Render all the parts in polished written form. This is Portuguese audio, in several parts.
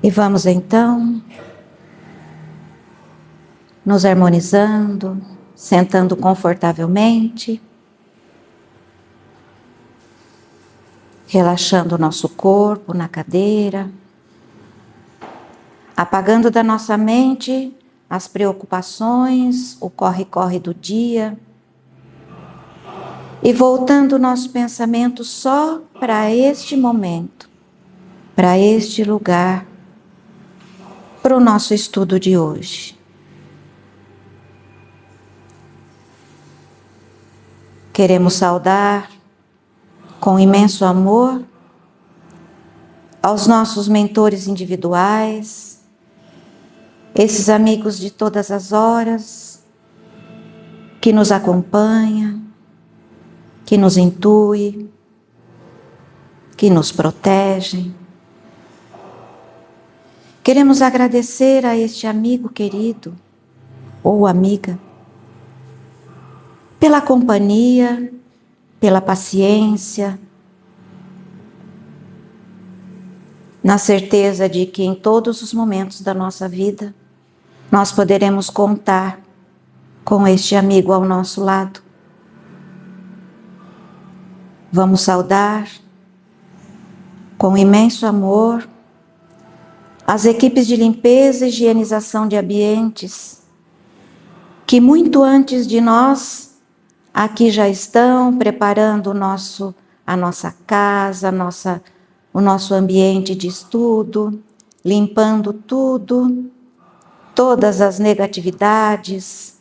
E vamos então nos harmonizando, sentando confortavelmente, relaxando o nosso corpo na cadeira, apagando da nossa mente as preocupações, o corre-corre do dia, e voltando o nosso pensamento só para este momento, para este lugar, para o nosso estudo de hoje. Queremos saudar com imenso amor aos nossos mentores individuais, esses amigos de todas as horas, que nos acompanham, que nos intuem, que nos protegem. Queremos agradecer a este amigo querido ou amiga pela companhia, pela paciência, na certeza de que em todos os momentos da nossa vida nós poderemos contar com este amigo ao nosso lado. Vamos saudar com imenso amor as equipes de limpeza e higienização de ambientes, que muito antes de nós aqui já estão preparando a nossa casa, o nosso ambiente de estudo, limpando tudo, todas as negatividades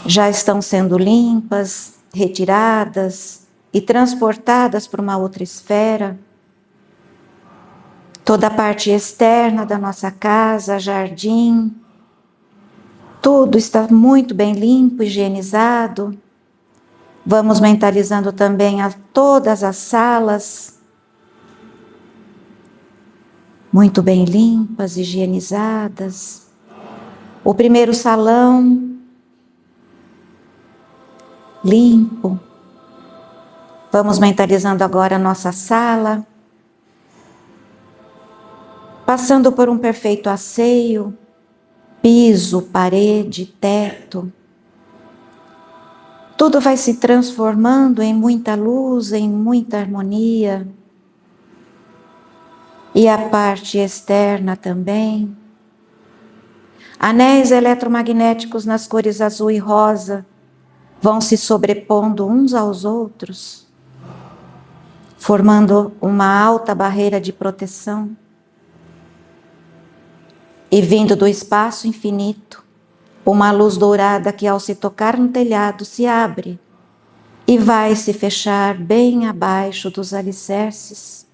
já estão sendo limpas, retiradas e transportadas para uma outra esfera. Toda a parte externa da nossa casa, jardim, tudo está muito bem limpo, higienizado. Vamos mentalizando também todas as salas, muito bem limpas, higienizadas. O primeiro salão, limpo. Vamos mentalizando agora a nossa sala, passando por um perfeito asseio, piso, parede, teto. Tudo vai se transformando em muita luz, em muita harmonia. E a parte externa também. Anéis eletromagnéticos nas cores azul e rosa vão se sobrepondo uns aos outros, formando uma alta barreira de proteção. E vindo do espaço infinito, uma luz dourada que ao se tocar no telhado se abre e vai se fechar bem abaixo dos alicerces.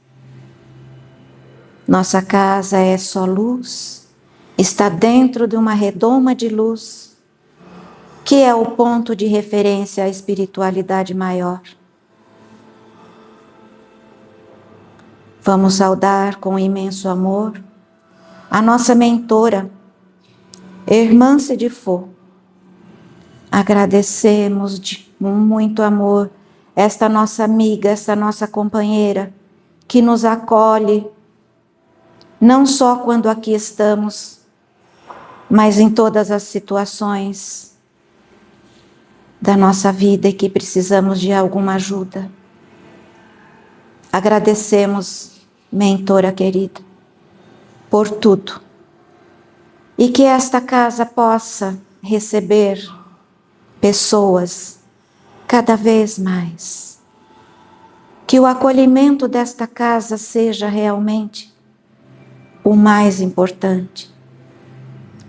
Nossa casa é só luz, está dentro de uma redoma de luz, que é o ponto de referência à espiritualidade maior. Vamos saudar com imenso amor a nossa mentora, Irmã Sedifô. Agradecemos com muito amor esta nossa amiga, esta nossa companheira, que nos acolhe, não só quando aqui estamos, mas em todas as situações da nossa vida e que precisamos de alguma ajuda. Agradecemos, mentora querida, por tudo. E que esta casa possa receber pessoas cada vez mais. Que o acolhimento desta casa seja realmente o mais importante.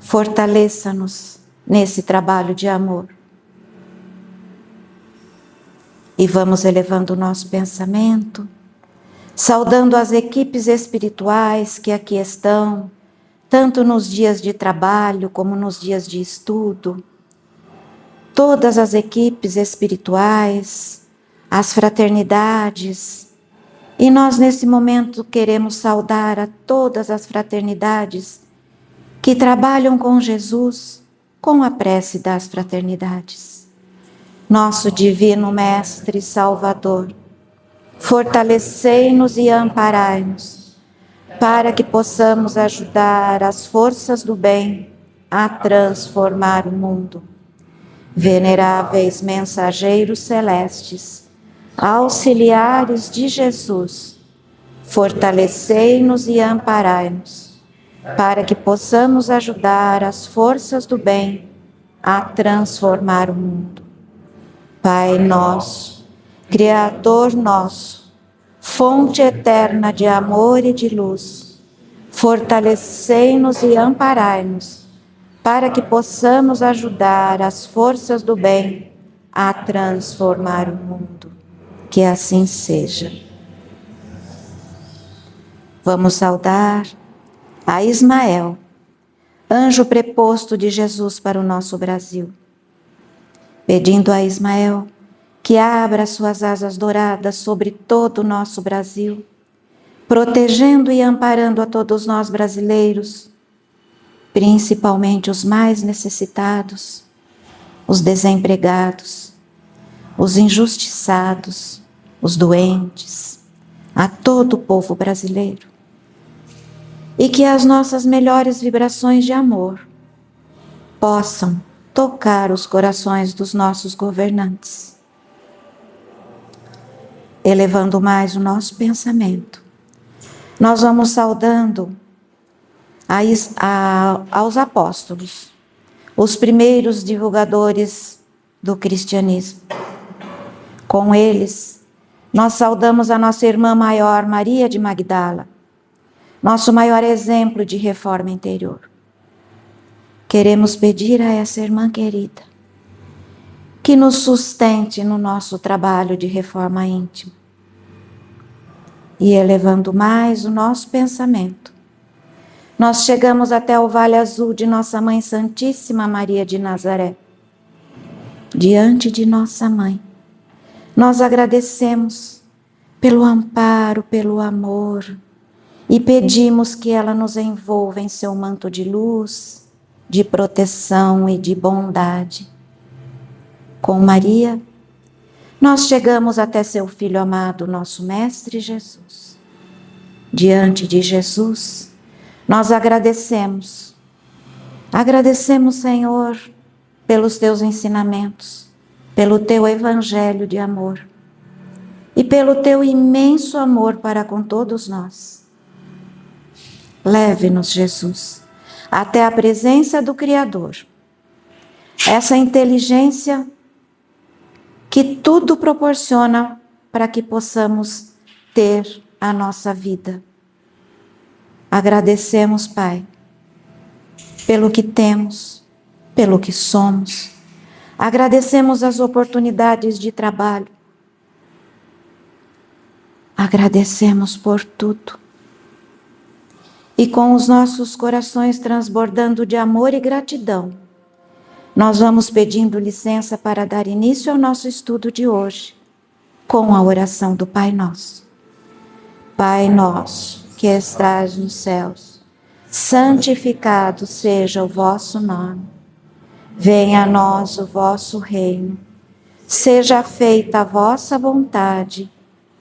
Fortaleça-nos nesse trabalho de amor. E vamos elevando o nosso pensamento, saudando as equipes espirituais que aqui estão, tanto nos dias de trabalho como nos dias de estudo. Todas as equipes espirituais, as fraternidades. E nós nesse momento queremos saudar a todas as fraternidades que trabalham com Jesus, com a prece das fraternidades. Nosso Divino Mestre Salvador, fortalecei-nos e amparai-nos. para que possamos ajudar as forças do bem a transformar o mundo. Veneráveis mensageiros celestes, auxiliares de Jesus, fortalecei-nos e amparai-nos, para que possamos ajudar as forças do bem a transformar o mundo. Pai nosso, Criador nosso, fonte eterna de amor e de luz, fortalecei-nos e amparai-nos, para que possamos ajudar as forças do bem a transformar o mundo. Que assim seja. Vamos saudar a Ismael, anjo preposto de Jesus para o nosso Brasil, pedindo a Ismael que abra suas asas douradas sobre todo o nosso Brasil, protegendo e amparando a todos nós brasileiros, principalmente os mais necessitados, os desempregados, os injustiçados, os doentes, a todo o povo brasileiro. E que as nossas melhores vibrações de amor possam tocar os corações dos nossos governantes, elevando mais o nosso pensamento. Nós vamos saudando aos apóstolos, os primeiros divulgadores do cristianismo. Com eles, nós saudamos a nossa irmã maior, Maria de Magdala, nosso maior exemplo de reforma interior. Queremos pedir a essa irmã querida que nos sustente no nosso trabalho de reforma íntima e elevando mais o nosso pensamento. Nós chegamos até o Vale Azul de Nossa Mãe Santíssima Maria de Nazaré. Diante de Nossa Mãe, nós agradecemos pelo amparo, pelo amor e pedimos que ela nos envolva em seu manto de luz, de proteção e de bondade. Com Maria, nós chegamos até seu Filho amado, nosso Mestre Jesus. Diante de Jesus, nós agradecemos. Agradecemos, Senhor, pelos teus ensinamentos, pelo teu evangelho de amor e pelo teu imenso amor para com todos nós. Leve-nos, Jesus, até a presença do Criador. Essa inteligência que tudo proporciona para que possamos ter a nossa vida. Agradecemos, Pai, pelo que temos, pelo que somos. Agradecemos as oportunidades de trabalho. Agradecemos por tudo. E com os nossos corações transbordando de amor e gratidão, nós vamos pedindo licença para dar início ao nosso estudo de hoje, com a oração do Pai Nosso. Pai nosso, que estás nos céus, santificado seja o vosso nome. Venha a nós o vosso reino. Seja feita a vossa vontade,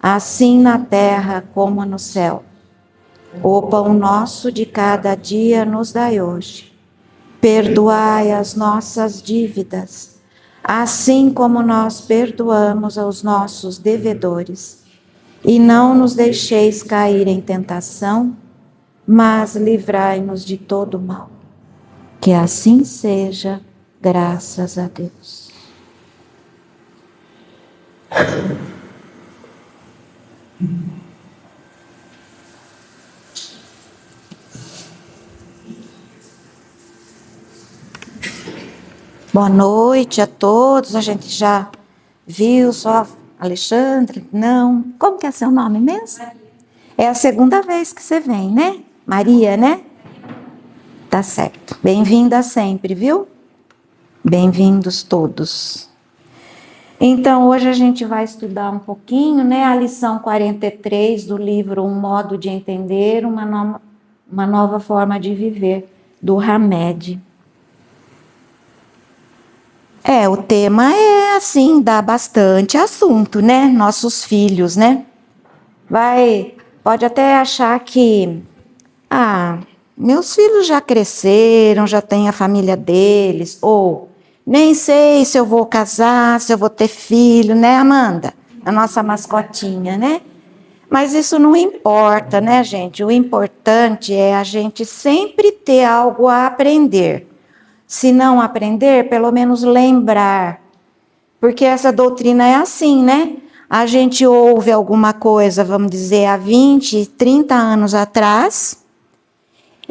assim na terra como no céu. O pão nosso de cada dia nos dai hoje. Perdoai as nossas dívidas, assim como nós perdoamos aos nossos devedores. E não nos deixeis cair em tentação, mas livrai-nos de todo mal. Que assim seja, graças a Deus. Boa noite a todos. A gente já viu só Alexandre? Não. Como que é seu nome mesmo? É a segunda vez que você vem, né? Maria, né? Tá certo. Bem-vinda sempre, viu? Bem-vindos todos. Então, hoje a gente vai estudar um pouquinho, né? A lição 43 do livro Um Modo de Entender, uma nova forma de viver, do Hamed. O tema é assim, dá bastante assunto, né? Nossos filhos, né? Pode até achar que Ah, meus filhos já cresceram, já têm a família deles, ou nem sei se eu vou casar, se eu vou ter filho, né, Amanda? A nossa mascotinha, né? Mas isso não importa, né, gente? O importante é a gente sempre ter algo a aprender. Se não aprender, pelo menos lembrar. Porque essa doutrina é assim, né? A gente ouve alguma coisa, vamos dizer, há 20, 30 anos atrás,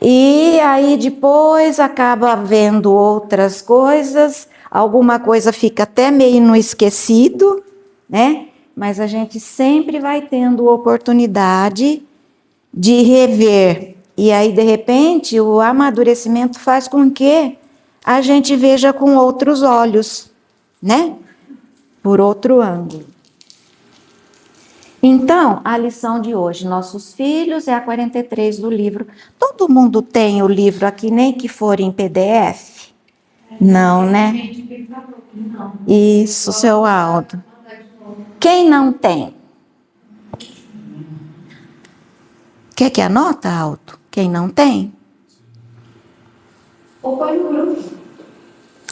e aí depois acaba vendo outras coisas, alguma coisa fica até meio no esquecido, né? Mas a gente sempre vai tendo oportunidade de rever. E aí, de repente, o amadurecimento faz com que a gente veja com outros olhos, né? Por outro ângulo. Então, a lição de hoje, nossos filhos, é a 43 do livro. Todo mundo tem o livro aqui, nem que for em PDF? Não, né? Isso, seu Aldo. Quem não tem? Quer que anota, Aldo? Quem não tem? Ou põe no grupo.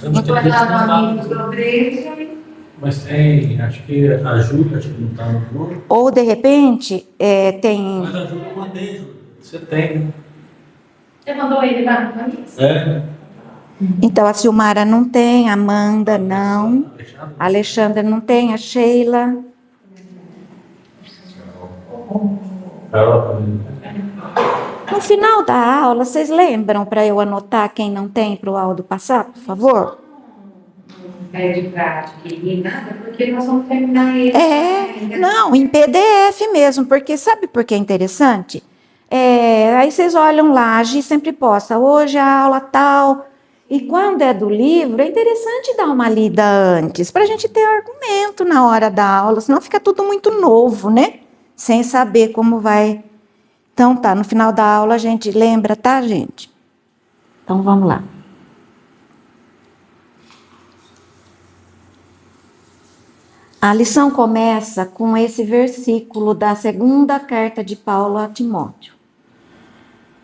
Amigos da igreja. Mas tem, acho que a Júlia, acho que não está no grupo. Ou, de repente, tem... Mas a Júlia eu mandei, Júlia. Você tem, né? Você mandou ele lá no país? É. Então, a Silmara não tem, a Amanda não, a Alexandra não tem, a Sheila... Ela também. É. No final da aula, vocês lembram para eu anotar quem não tem para o Aldo passar, por favor? De prática e nada, porque nós vamos terminar ele. Não, em PDF mesmo, porque sabe por que é interessante? Aí vocês olham lá, a Gi sempre posta, hoje a aula tal, e quando é do livro, é interessante dar uma lida antes, para a gente ter argumento na hora da aula, senão fica tudo muito novo, né? Sem saber como vai. Então tá, no final da aula a gente lembra, tá, gente? Então vamos lá. A lição começa com esse versículo da segunda carta de Paulo a Timóteo.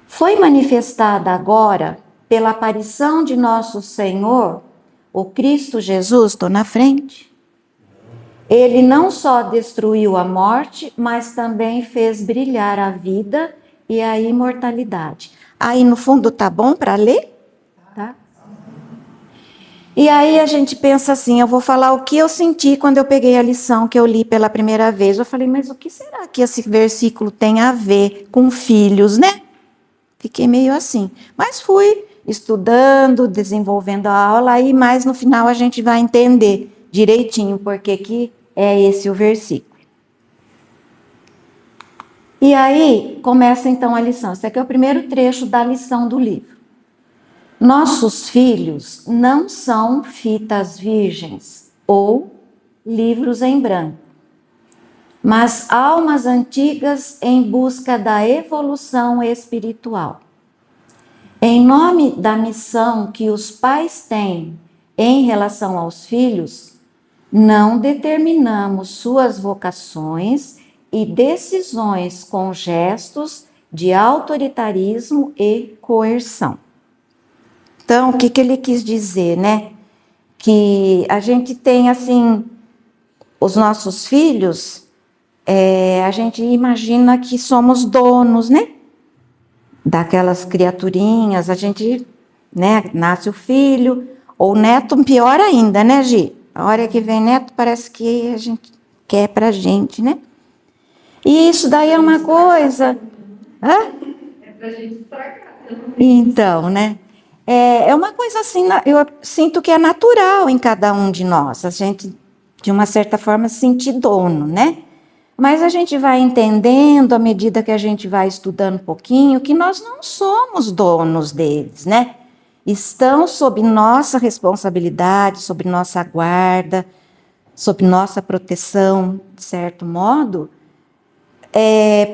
Foi manifestada agora, pela aparição de nosso Senhor, o Cristo Jesus, estou na frente. Ele não só destruiu a morte, mas também fez brilhar a vida e a imortalidade. Aí no fundo tá bom para ler? Tá? E aí a gente pensa assim, eu vou falar o que eu senti quando eu peguei a lição que eu li pela primeira vez. Eu falei, mas o que será que esse versículo tem a ver com filhos, né? Fiquei meio assim. Mas fui estudando, desenvolvendo a aula, e mais no final a gente vai entender direitinho porque que é esse o versículo. E aí começa então a lição. Esse aqui é o primeiro trecho da lição do livro. Nossos filhos não são fitas virgens ou livros em branco, mas almas antigas em busca da evolução espiritual. Em nome da missão que os pais têm em relação aos filhos, não determinamos suas vocações e decisões com gestos de autoritarismo e coerção. Então, o que ele quis dizer, né? Que a gente tem, assim, os nossos filhos, a gente imagina que somos donos, né? Daquelas criaturinhas, a gente, né, nasce o filho, ou neto, pior ainda, né, Gi? A hora que vem neto, parece que a gente quer pra gente, né? E isso daí é uma coisa... Hã? É pra gente estragar. Então, né? É uma coisa assim, eu sinto que é natural em cada um de nós, a gente, de uma certa forma, se sentir dono, né? Mas a gente vai entendendo, à medida que a gente vai estudando um pouquinho, que nós não somos donos deles, né? Estão sob nossa responsabilidade, sob nossa guarda, sob nossa proteção, de certo modo,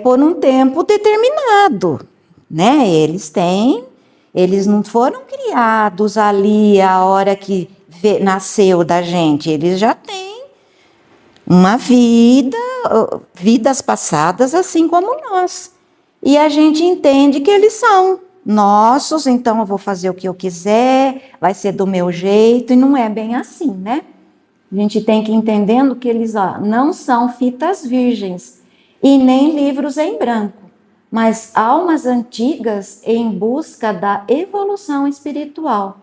por um tempo determinado, né? Eles não foram criados ali a hora que nasceu da gente, eles já têm uma vida, vidas passadas assim como nós. e a gente entende que eles são nossos, então eu vou fazer o que eu quiser, vai ser do meu jeito, e não é bem assim, né? A gente tem que ir entendendo que eles não são fitas virgens e nem livros em branco, mas almas antigas em busca da evolução espiritual.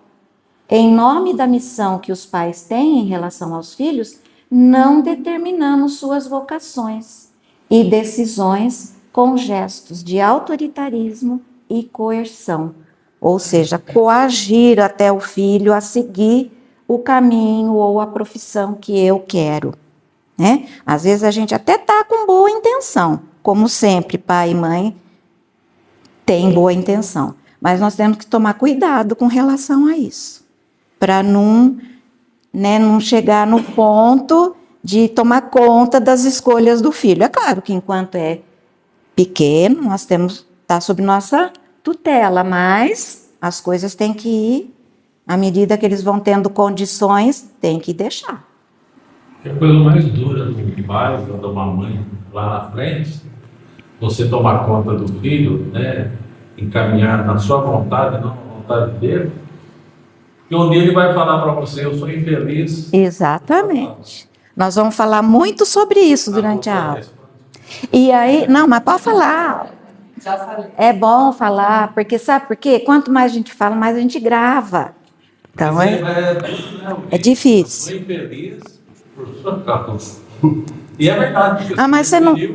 Em nome da missão que os pais têm em relação aos filhos, não determinamos suas vocações e decisões com gestos de autoritarismo e coerção, ou seja, coagir até o filho a seguir o caminho ou a profissão que eu quero, né? Às vezes a gente até está com boa intenção, como sempre, pai e mãe têm boa intenção, mas nós temos que tomar cuidado com relação a isso, para não chegar no ponto de tomar conta das escolhas do filho. É claro que enquanto é pequeno, nós temos está sob nossa tutela, mas as coisas têm que ir, à medida que eles vão tendo condições, tem que deixar. A coisa mais dura do pai ou da mamãe lá na frente, você tomar conta do filho, né, encaminhar na sua vontade, não na vontade dele, e um dia ele vai falar para você, eu sou infeliz. Exatamente. Nós vamos falar muito sobre isso durante a aula. E aí, não, mas pode falar. Já falei. É bom falar, porque sabe por quê? Quanto mais a gente fala, mais a gente grava. Então é difícil. Eu sou infeliz por sua causa. E é verdade. Mas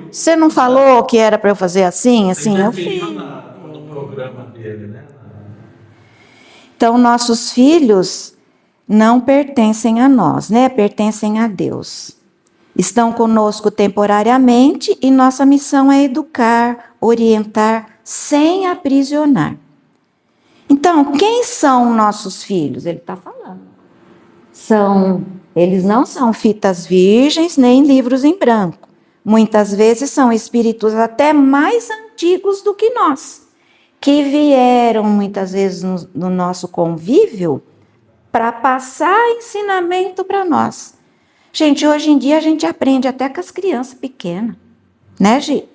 você não falou que era para eu fazer assim? Assim, eu fiz. No programa dele, né? Então, nossos filhos não pertencem a nós, né? Pertencem a Deus. Estão conosco temporariamente e nossa missão é educar, orientar, sem aprisionar. Então, quem são nossos filhos? Ele está falando. Eles não são fitas virgens nem livros em branco. Muitas vezes são espíritos até mais antigos do que nós, que vieram muitas vezes no nosso convívio para passar ensinamento para nós. Gente, hoje em dia a gente aprende até com as crianças pequenas, né, Gi?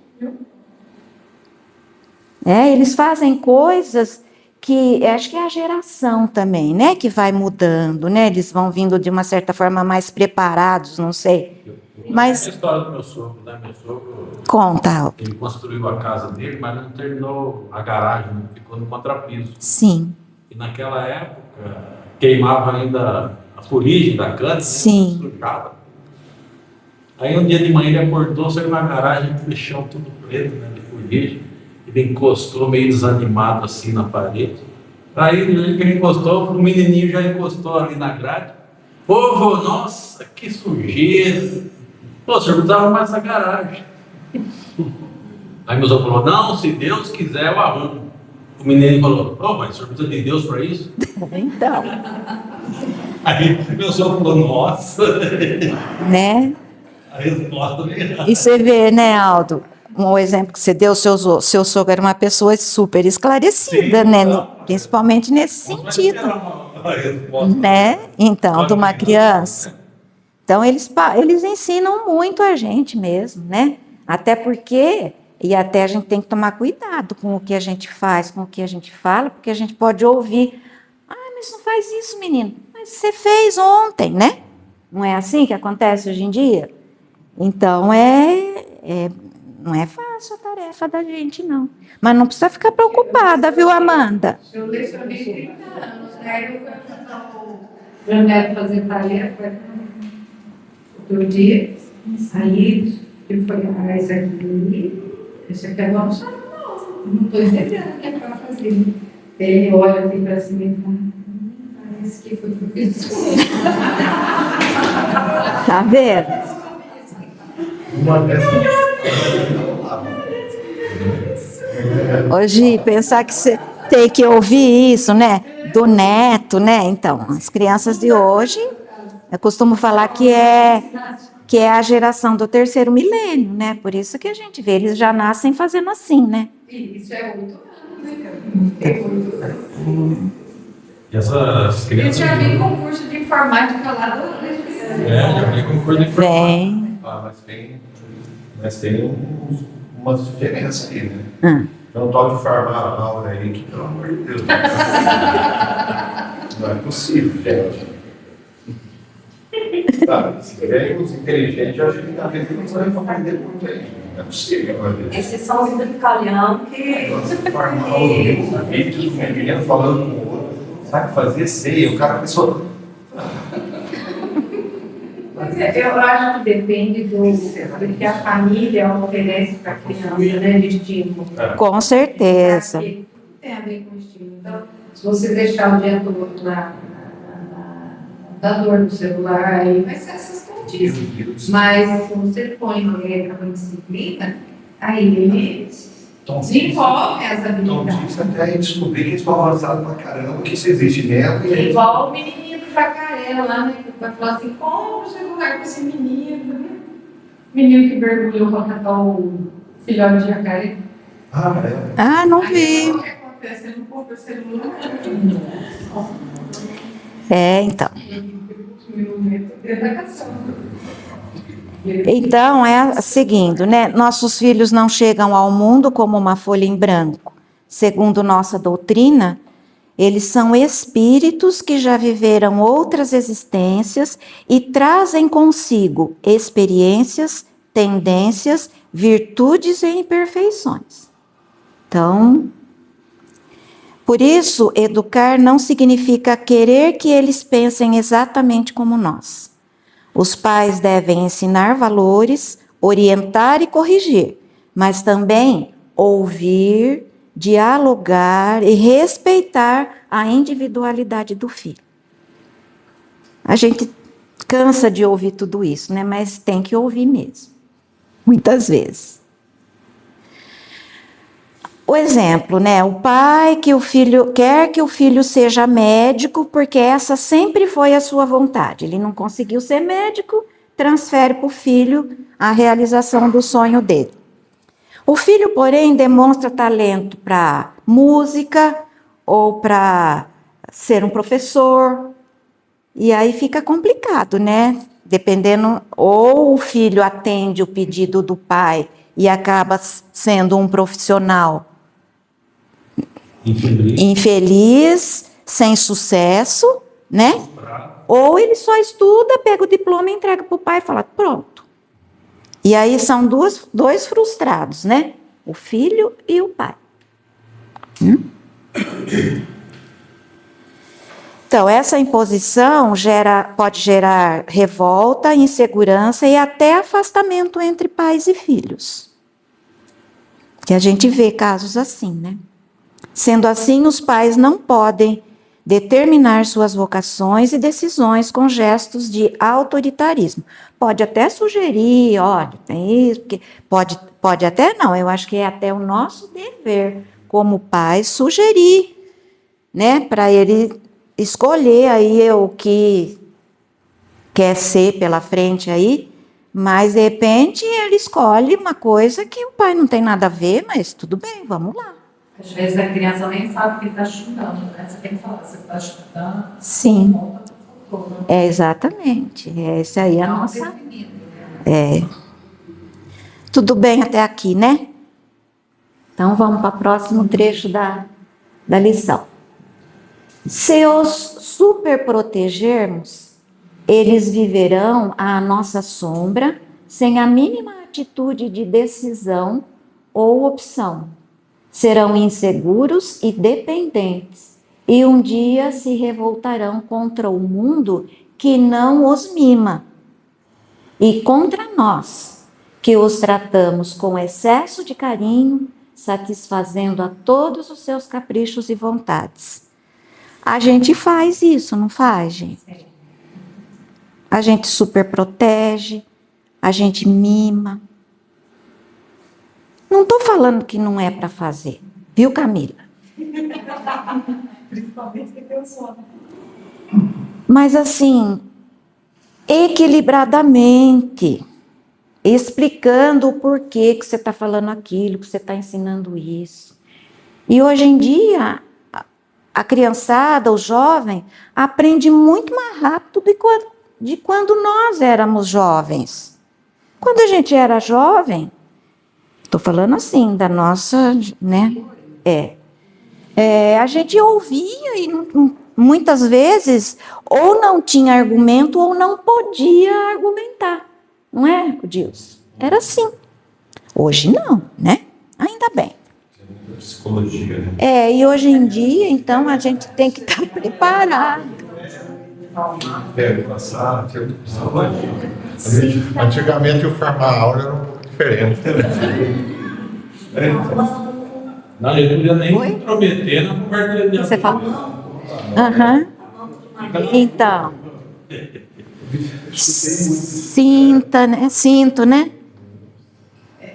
Eles fazem coisas que acho que é a geração também, né, que vai mudando, né? Eles vão vindo de uma certa forma mais preparados, não sei. Mas a história do meu sogro, né? Meu sogro, conta. ele construiu a casa dele, mas não terminou a garagem, né? Ficou no contrapiso. Sim. E naquela época queimava ainda a fuligem da cana, sim, né? Sujava. Aí um dia de manhã ele acordou, saiu na garagem, o chão tudo preto, né, de fuligem. Ele encostou meio desanimado assim na parede. Aí no dia que ele encostou, o menininho já encostou ali na grade. Povo, nossa, que sujeira! Pô, o senhor precisava arrumar essa garagem. Aí meu sogro falou, não, se Deus quiser eu arrumo. O menino falou, mas o senhor precisa de Deus para isso? Então. Aí meu sogro falou, nossa! Né? A resposta veio. E você vê, né, Aldo? Um exemplo que você deu, seu sogro era uma pessoa super esclarecida, sim, né? Principalmente nesse sentido. Né? Então, de uma criança. Então, eles ensinam muito a gente mesmo, né? Até porque, e até a gente tem que tomar cuidado com o que a gente faz, com o que a gente fala, porque a gente pode ouvir, mas não faz isso, menino. Mas você fez ontem, né? Não é assim que acontece hoje em dia? Então, não é fácil a tarefa da gente, não. Mas não precisa ficar preocupada, viu, Amanda? Eu lecionei 30 anos, né? Eu fui ajudar o Janete fazer tarefa outro dia. Aí ele foi, esse aqui é bom, não, estou entendendo o que é para fazer. Ele olha assim para cima e fala, parece que foi professor. Tá vendo? Hoje, pensar que você tem que ouvir isso, né? Do neto, né? Então, as crianças de hoje, eu costumo falar que é a geração do 3º milênio, né? Por isso que a gente vê, eles já nascem fazendo assim, né? Isso é 8 anos, né? E essas crianças... Eu já vi concurso de informática lá do... já vi concurso de informática. Vem. Mas tem umas diferenças aí, né? Não toque farmar a Laura aí, que pelo amor de Deus. Não é possível, gente. Sabe, se velhos inteligentes, eu acho que na vida não vai aprender muito aí. Não é possível. Esses são os brincalhão que. Farmar os vídeos do menino falando com o outro. Sabe fazer ceia? O cara pensou. Mas eu acho que depende do que a família oferece para a criança, né, de estímulo. Com certeza. Porque tudo tem a ver com estímulo. Então, se você deixar o dia todo na dor no celular, aí vai ser essas tontices. Mas se você põe regra com disciplina, aí ele desenvolve as Então, habilidades. disso até aí descobrir que eles estão avançados pra caramba, que isso existe mesmo. E Igual o menininho do jacaré lá, né? Que vai falar assim, compra o celular com esse menino, né? Menino que mergulhou para catar o filhote de jacaré. é. Ah, não Aí vi. o que acontece? Ele não compra o celular. Então. Educação. Então, seguindo, né? Nossos filhos não chegam ao mundo como uma folha em branco. Segundo nossa doutrina, eles são espíritos que já viveram outras existências e trazem consigo experiências, tendências, virtudes e imperfeições. Então, por isso, educar não significa querer que eles pensem exatamente como nós. Os pais devem ensinar valores, orientar e corrigir, mas também ouvir, dialogar e respeitar a individualidade do filho. A gente cansa de ouvir tudo isso, né? Mas tem que ouvir mesmo, muitas vezes. O exemplo, né? O pai quer que o filho seja médico, porque essa sempre foi a sua vontade. Ele não conseguiu ser médico, transfere para o filho a realização do sonho dele. O filho, porém, demonstra talento para música ou para ser um professor. E aí fica complicado, né? Dependendo, ou o filho atende o pedido do pai e acaba sendo um profissional infeliz, sem sucesso, né? Ou ele só estuda, pega o diploma e entrega para o pai e fala, pronto. E aí são dois frustrados, né? O filho e o pai. Então, essa imposição pode gerar revolta, insegurança e até afastamento entre pais e filhos. Que a gente vê casos assim, né? Sendo assim, os pais não podem determinar suas vocações e decisões com gestos de autoritarismo. Pode até sugerir, olha, tem isso, porque pode até não, eu acho que é até o nosso dever como pais sugerir, né, para ele escolher aí o que quer ser pela frente aí, mas de repente ele escolhe uma coisa que o pai não tem nada a ver, mas tudo bem, vamos lá. Às vezes a criança nem sabe que está estudando, né? Você tem que falar, você está estudando. Sim. Exatamente. Essa aí é a nossa. Tudo bem até aqui, né? Então vamos para o próximo trecho da lição. Se os superprotegermos, eles viverão à nossa sombra, sem a mínima atitude de decisão ou opção. Serão inseguros e dependentes, e um dia se revoltarão contra o mundo que não os mima, e contra nós, que os tratamos com excesso de carinho, satisfazendo a todos os seus caprichos e vontades. A gente faz isso, não faz, gente? A gente superprotege, a gente mima. Não estou falando que não é para fazer, viu, Camila? Principalmente que tem o sono. Mas assim, equilibradamente, explicando o porquê que você está falando aquilo, que você está ensinando isso. E hoje em dia, a criançada, o jovem, aprende muito mais rápido de quando nós éramos jovens. Quando a gente era jovem, Estou falando assim, da nossa, né? A gente ouvia e muitas vezes ou não tinha argumento ou não podia argumentar. Não é, Dilson? Era assim. Hoje não, né? Ainda bem. Psicologia, né? E hoje em dia, então, a gente tem que estar preparado. Passar, antigamente o farma-aula era um pouco diferente. Não, eu não podia nem me intrometer na conversa de Você fala? Aham. Então. Sinta, né? Sinto, né?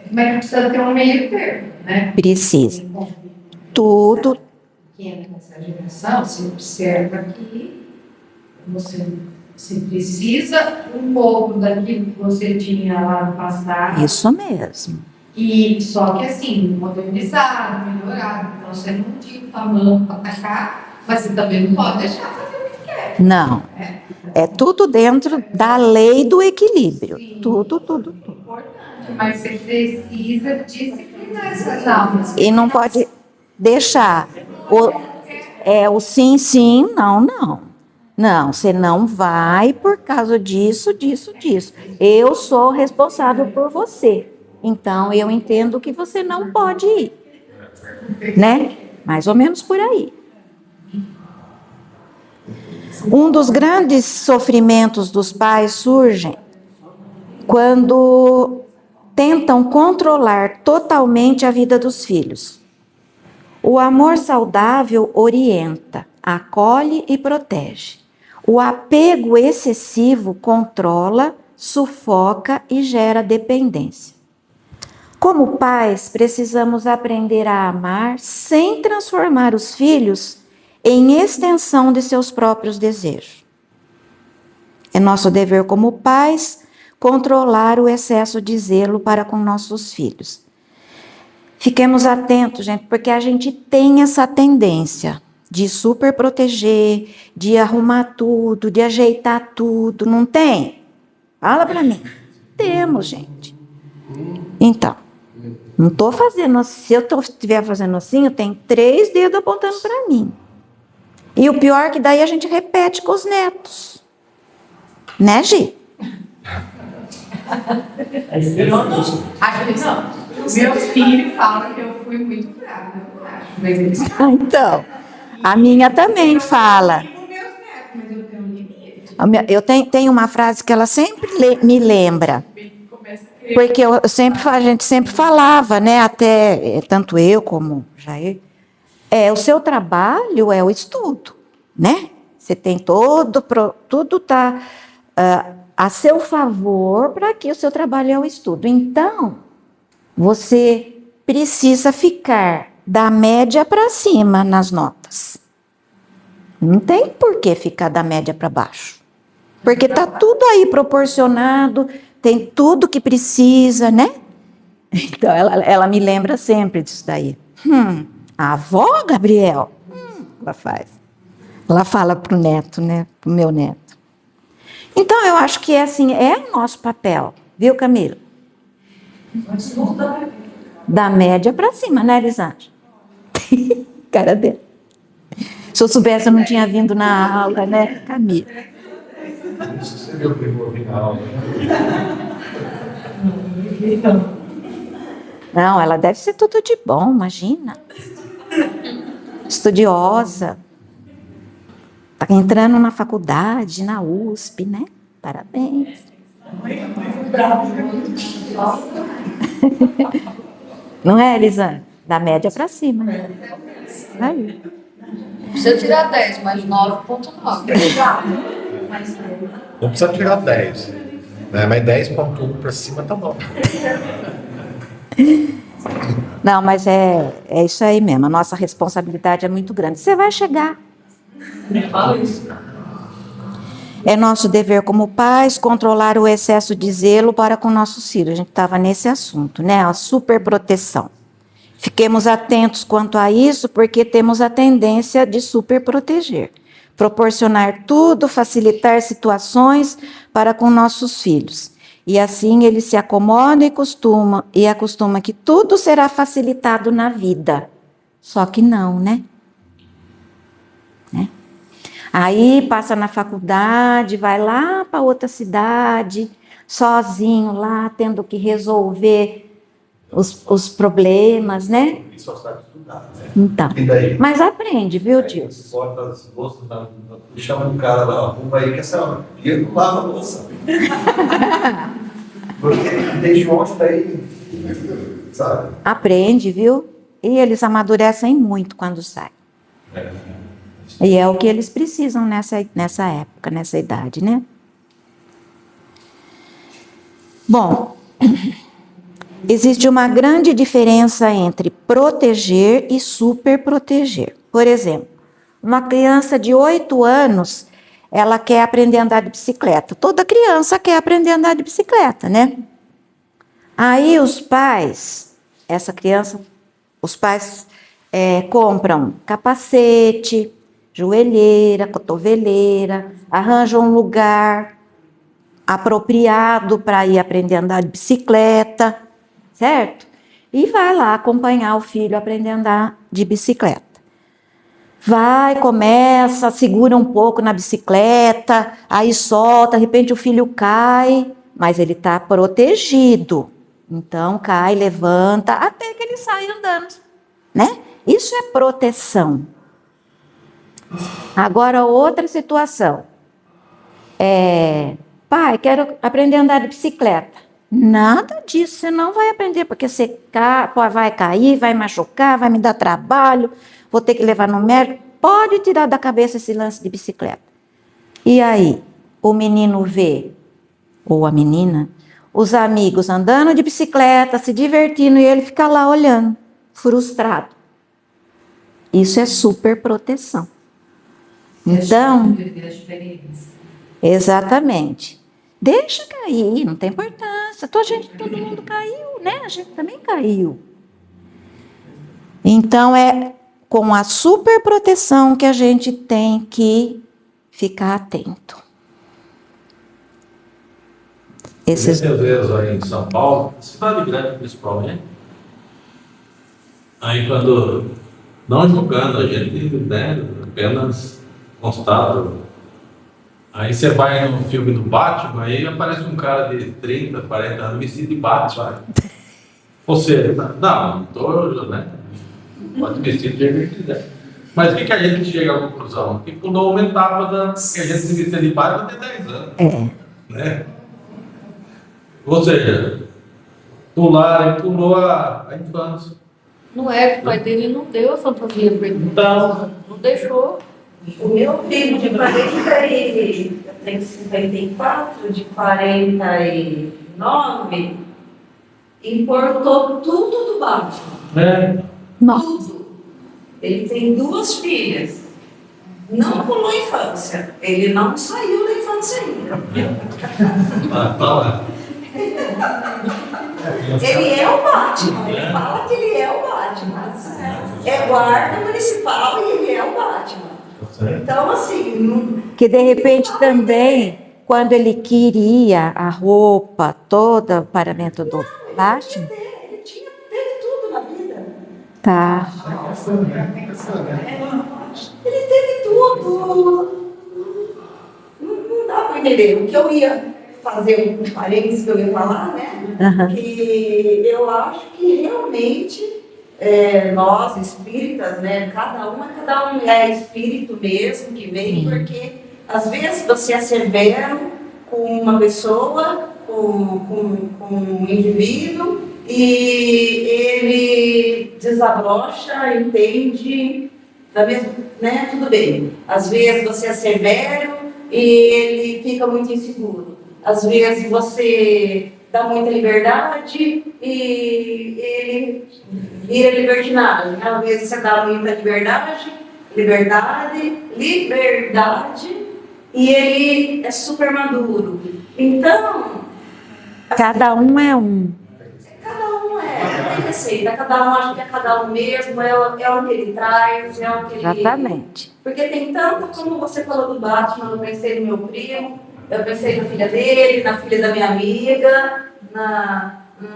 Mas precisa ter um meio termo, né? Precisa. Tudo. Que entra nessa geração, você observa que você precisa um pouco daquilo que você tinha lá no passado. Isso mesmo. E só que assim, modernizado, melhorado. Então você não dita a mão para atacar, mas você também não pode deixar fazer o que quer. Não. É tudo dentro da lei do equilíbrio. Sim. Tudo. Importante, mas você precisa disciplinar essas almas. E não pode deixar o sim, não. Não, você não vai por causa disso. Eu sou responsável por você. Então, eu entendo que você não pode ir. Né? Mais ou menos por aí. Um dos grandes sofrimentos dos pais surge quando tentam controlar totalmente a vida dos filhos. O amor saudável orienta, acolhe e protege. O apego excessivo controla, sufoca e gera dependência. Como pais, precisamos aprender a amar sem transformar os filhos em extensão de seus próprios desejos. É nosso dever como pais controlar o excesso de zelo para com nossos filhos. Fiquemos atentos, gente, porque a gente tem essa tendência de super proteger, de arrumar tudo, de ajeitar tudo, não tem? Fala para mim. Temos, gente. Então, não estou fazendo assim. Se eu estiver fazendo assim, eu tenho 3 dedos apontando para mim. E o pior é que daí a gente repete com os netos. Né, Gi? Acho que não. Meus filhos falam que eu fui muito brava, eu acho. Mas eles Então, a minha também fala. com meus netos, mas eu tenho um limite. Eu tenho uma frase que ela sempre me lembra. Começa a querer. Porque a gente sempre falava, né? Até tanto eu como Jair. O seu trabalho é o estudo, né? Você tem tudo está a seu favor para que o seu trabalho é o estudo. Então, você precisa ficar da média para cima nas notas. Não tem por que ficar da média para baixo. Porque está tudo aí proporcionado, tem tudo que precisa, né? Então, ela me lembra sempre disso daí. A avó, Gabriel, ela faz. Ela fala para o neto, né? Para o meu neto. Então, eu acho que assim, é o nosso papel, viu, Camila? Da média para cima, né, Elisângela? Cara dela. Se eu soubesse, eu não tinha vindo na aula, né, Camila? Isso seria o primordial. Não, ela deve ser tudo de bom, imagina. Estudiosa. Está entrando na faculdade, na USP, né? Parabéns. Não é, Elisângela? Da média para cima. Aí. Precisa tirar 10, mas 9,9. Não precisa tirar 10. Né? Mas 10,1 para cima tá bom. Não, mas é isso aí mesmo. A nossa responsabilidade é muito grande. Você vai chegar. É nosso dever como pais controlar o excesso de zelo para com nossos filhos. A gente estava nesse assunto, né? A superproteção. Fiquemos atentos quanto a isso, porque temos a tendência de superproteger. Proporcionar tudo, facilitar situações para com nossos filhos. E assim ele se acomoda e acostuma que tudo será facilitado na vida. Só que não, né? Aí passa na faculdade, vai lá para outra cidade, sozinho lá, tendo que resolver os problemas, né? Ele só sabe estudar, né? Então, E daí? mas aprende, viu, Dilson? Bota as louças chama um cara lá, arruma aí que essa hora. E ele não lava a louça. Porque ele deixa onde daí, sabe? Aprende, viu? E eles amadurecem muito quando saem. E é o que eles precisam nessa época, nessa idade, né? Bom, existe uma grande diferença entre proteger e superproteger. Por exemplo, uma criança de 8 anos, ela quer aprender a andar de bicicleta. Toda criança quer aprender a andar de bicicleta, né? Aí os pais compram capacete, joelheira, cotoveleira, arranjam um lugar apropriado para ir aprender a andar de bicicleta, certo? E vai lá acompanhar o filho aprender a andar de bicicleta. Vai, começa, segura um pouco na bicicleta, aí solta, de repente o filho cai, mas ele está protegido. Então cai, levanta, até que ele sai andando, né? Isso é proteção. Agora, outra situação. Pai, quero aprender a andar de bicicleta. Nada disso, você não vai aprender, porque você vai cair, vai machucar, vai me dar trabalho, vou ter que levar no médico. Pode tirar da cabeça esse lance de bicicleta. E aí, o menino vê, ou a menina, os amigos andando de bicicleta, se divertindo, e ele fica lá olhando, frustrado. Isso é super proteção. Então, exatamente. Deixa cair, não tem importância. Todo mundo caiu, né? A gente também caiu. Então, é com a superproteção que a gente tem que ficar atento. Muitas vezes aí em São Paulo, cidade grande principalmente, aí quando, não julgando a gente, né, apenas constato. Aí você vai no filme do Batman, aí aparece um cara de 30, 40 anos vestido de Batman. Ou seja, não estou, né? Pode vestir do jeito que quiser. Mas o que a gente chega à conclusão? Que pulou uma etapa que a gente se vestia de Batman até 10 anos. Né? Ou seja, pulou a infância. Não é, o pai dele não deu a fantasia para ele. Então, Não deixou. O meu primo de eu tenho 54, de 49, importou tudo do Batman. Tudo. Ele tem 2 filhas. Não pulou a infância. Ele não saiu da infância ainda. Ele é o Batman. Ele fala que ele é o Batman. É guarda municipal e ele é o Batman. Então, assim... Que de repente também, quando ele queria a roupa toda, o paramento do Batman... Ele teve tudo na vida. Tá. Ele teve tudo. Não dá para entender. O que eu ia fazer, um parênteses que eu ia falar, né? Que eu acho que realmente... nós espíritas, né? Cada um é espírito mesmo que vem, porque às vezes você é severo com uma pessoa, com um indivíduo, e ele desabrocha, entende, né? Tudo bem. Às vezes você é severo e ele fica muito inseguro. Às vezes você dá muita liberdade e ele vira libertinagem. Às vezes você dá muita liberdade, e ele é super maduro. Então... Cada um é um. Cada um não tem receita, cada um acha que é cada um mesmo, é o que ele traz, é o que ele... Exatamente. Porque tem tanto, como você falou do Batman, eu pensei no meu primo, Eu pensei na filha dele, na filha da minha amiga,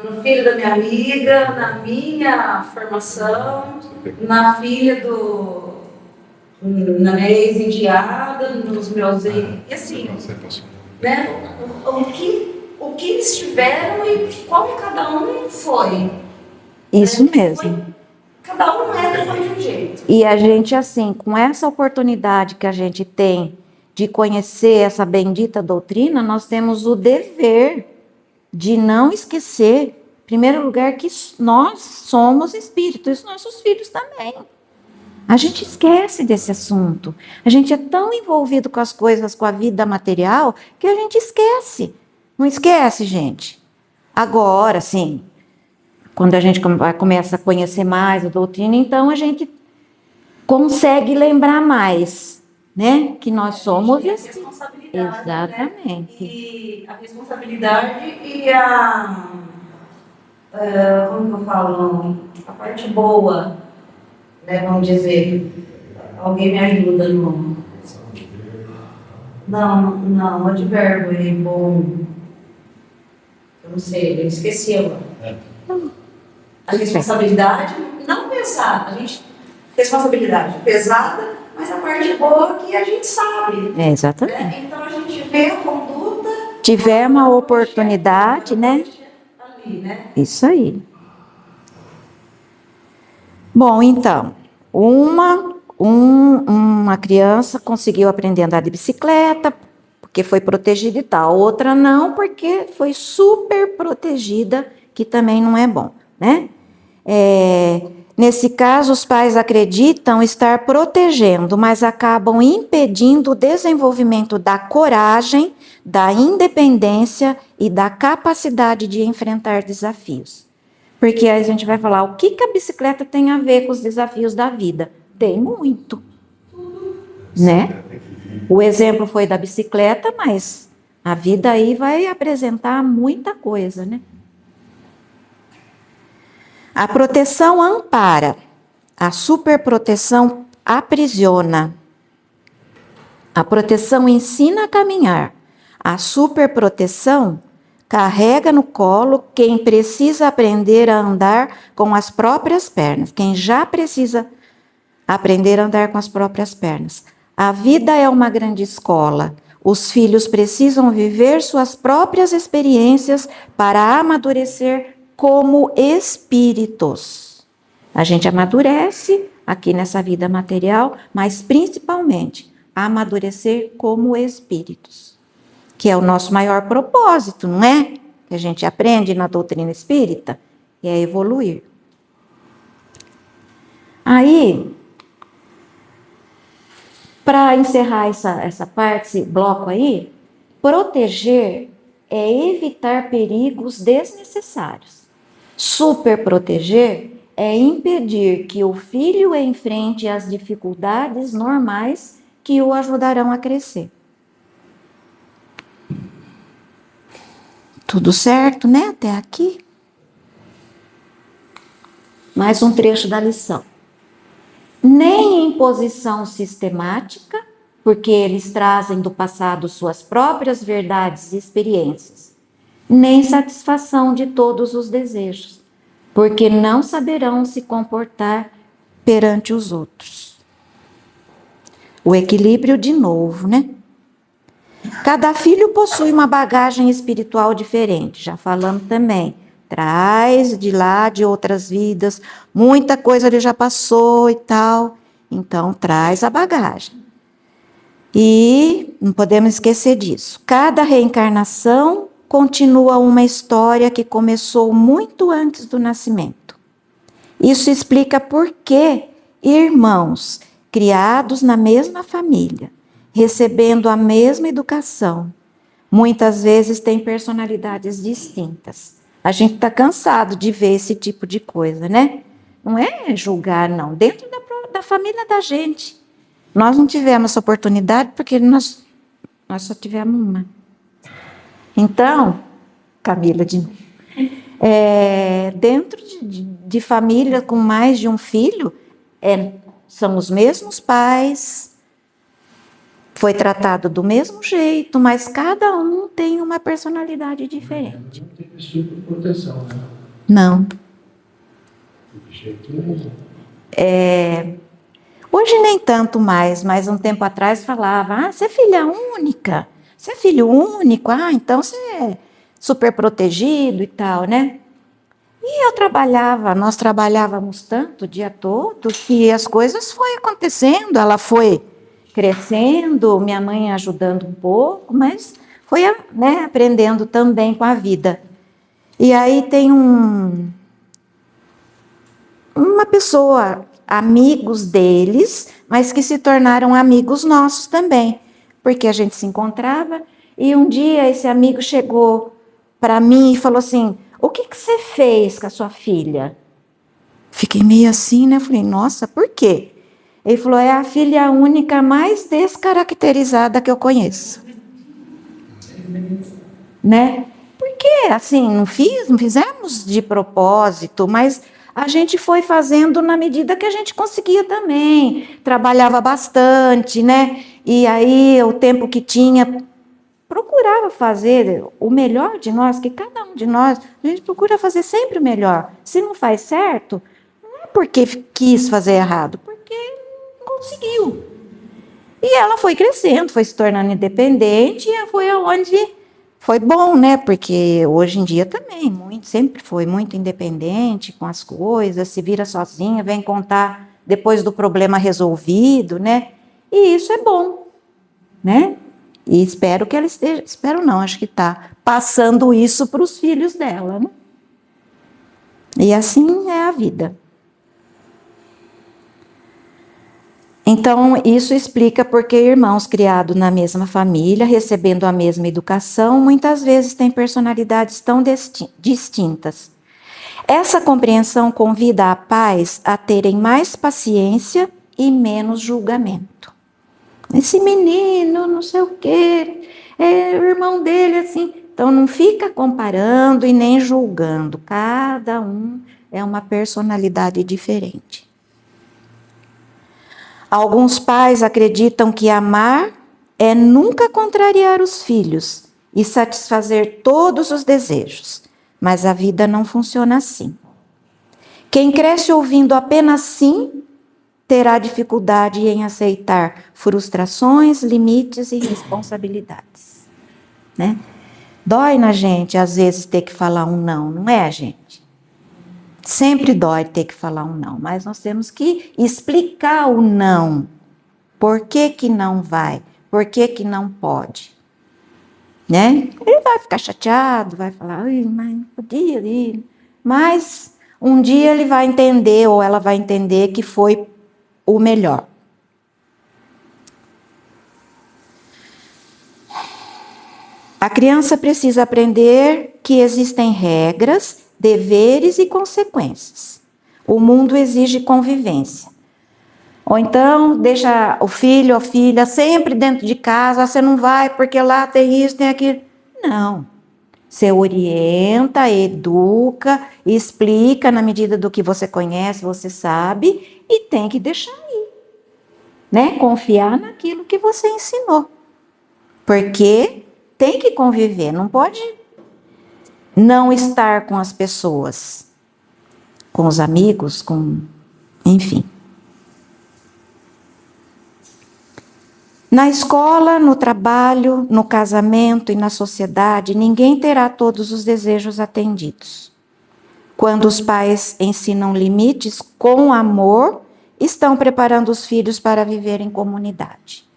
no filho da minha amiga, na minha formação, na filha na minha ex-enteada, nos meus ex... E assim, né? O que eles tiveram e como cada um foi. Isso mesmo. Cada um foi de um jeito. E a gente, assim, com essa oportunidade que a gente tem de conhecer essa bendita doutrina, nós temos o dever de não esquecer, em primeiro lugar, que nós somos espíritos, e nossos filhos também. A gente esquece desse assunto. A gente é tão envolvido com as coisas, com a vida material, que a gente esquece. Não esquece, gente? Agora, sim, quando a gente começa a conhecer mais a doutrina, então a gente consegue lembrar mais, né? Que nós somos espíritos. Exatamente. Né? E a responsabilidade e como que eu falo? A parte boa, né? Vamos dizer. Alguém me ajuda no... Não, advérbio é bom. Eu não sei, eu esqueci agora. A responsabilidade, não pensar, responsabilidade pesada, mas a parte boa que a gente sabe. Exatamente. Né? Então a gente vê a conduta. Tiver uma oportunidade, né? Ali, né? Isso aí. Bom, então, uma criança conseguiu aprender a andar de bicicleta, porque foi protegida e tal. Outra não, porque foi super protegida, que também não é bom, né? Nesse caso, os pais acreditam estar protegendo, mas acabam impedindo o desenvolvimento da coragem, da independência e da capacidade de enfrentar desafios. Porque aí a gente vai falar, o que a bicicleta tem a ver com os desafios da vida? Tem muito, né? O exemplo foi da bicicleta, mas a vida aí vai apresentar muita coisa, né? A proteção ampara, a superproteção aprisiona. A proteção ensina a caminhar, a superproteção carrega no colo quem precisa aprender a andar com as próprias pernas, quem já precisa aprender a andar com as próprias pernas. A vida é uma grande escola. Os filhos precisam viver suas próprias experiências para amadurecer como espíritos. A gente amadurece aqui nessa vida material, mas principalmente amadurecer como espíritos, que é o nosso maior propósito, não é? Que a gente aprende na doutrina espírita, é evoluir. Aí, para encerrar essa parte, esse bloco aí, proteger é evitar perigos desnecessários. Superproteger é impedir que o filho enfrente as dificuldades normais que o ajudarão a crescer. Tudo certo, né? Até aqui. Mais um trecho da lição. Nem imposição sistemática, porque eles trazem do passado suas próprias verdades e experiências, nem satisfação de todos os desejos, porque não saberão se comportar perante os outros. O equilíbrio de novo, né? Cada filho possui uma bagagem espiritual diferente, já falamos também. Traz de lá, de outras vidas, muita coisa ele já passou e tal. Então, traz a bagagem. E não podemos esquecer disso. Cada reencarnação continua uma história que começou muito antes do nascimento. Isso explica por que irmãos criados na mesma família, recebendo a mesma educação, muitas vezes têm personalidades distintas. A gente está cansado de ver esse tipo de coisa, né? Não é julgar, não. Dentro da família da gente. Nós não tivemos essa oportunidade porque nós só tivemos uma. Então, Camila, dentro de família com mais de um filho, são os mesmos pais, foi tratado do mesmo jeito, mas cada um tem uma personalidade diferente. Não teve superproteção, né? Não. De jeito nenhum. Hoje nem tanto mais, mas um tempo atrás falava, você é filha única, você é filho único, então você é super protegido e tal, né? E nós trabalhávamos tanto o dia todo que as coisas foram acontecendo, ela foi crescendo, minha mãe ajudando um pouco, mas foi, né, aprendendo também com a vida. E aí tem uma pessoa, amigos deles, mas que se tornaram amigos nossos também, porque a gente se encontrava e um dia esse amigo chegou para mim e falou assim, o que você fez com a sua filha? Fiquei meio assim, né? Falei, nossa, por quê? Ele falou, é a filha única mais descaracterizada que eu conheço. Né? Porque, assim, não fizemos de propósito, mas a gente foi fazendo na medida que a gente conseguia também. Trabalhava bastante, né? E aí, o tempo que tinha, procurava fazer o melhor de nós, que cada um de nós, a gente procura fazer sempre o melhor. Se não faz certo, não é porque quis fazer errado, porque não conseguiu. E ela foi crescendo, foi se tornando independente, e foi aonde foi bom, né? Porque hoje em dia também, sempre foi muito independente com as coisas, se vira sozinha, vem contar depois do problema resolvido, né? E isso é bom, né? E espero que ela esteja, espero não, acho que está passando isso para os filhos dela, né? E assim é a vida. Então, isso explica porque irmãos criados na mesma família, recebendo a mesma educação, muitas vezes têm personalidades tão distintas. Essa compreensão convida a pais a terem mais paciência e menos julgamento. Esse menino, não sei o quê, é o irmão dele, assim. Então, não fica comparando e nem julgando. Cada um é uma personalidade diferente. Alguns pais acreditam que amar é nunca contrariar os filhos e satisfazer todos os desejos. Mas a vida não funciona assim. Quem cresce ouvindo apenas sim, terá dificuldade em aceitar frustrações, limites e responsabilidades. Né? Dói na gente, às vezes, ter que falar um não, não é, gente? Sempre dói ter que falar um não, mas nós temos que explicar o não. Por que que não vai? Por que que não pode? Né? Ele vai ficar chateado, vai falar, mas podia ir. Mas um dia ele vai entender, ou ela vai entender que foi o melhor. A criança precisa aprender que existem regras, deveres e consequências. O mundo exige convivência. Ou então, deixa o filho ou a filha sempre dentro de casa, você não vai porque lá tem isso, tem aquilo. Não. Você orienta, educa, explica na medida do que você conhece, você sabe, e tem que deixar ir. Né? Confiar naquilo que você ensinou. Porque tem que conviver, não pode não estar com as pessoas, com os amigos, enfim. Na escola, no trabalho, no casamento e na sociedade, ninguém terá todos os desejos atendidos. Quando os pais ensinam limites com amor, estão preparando os filhos para viver em comunidade.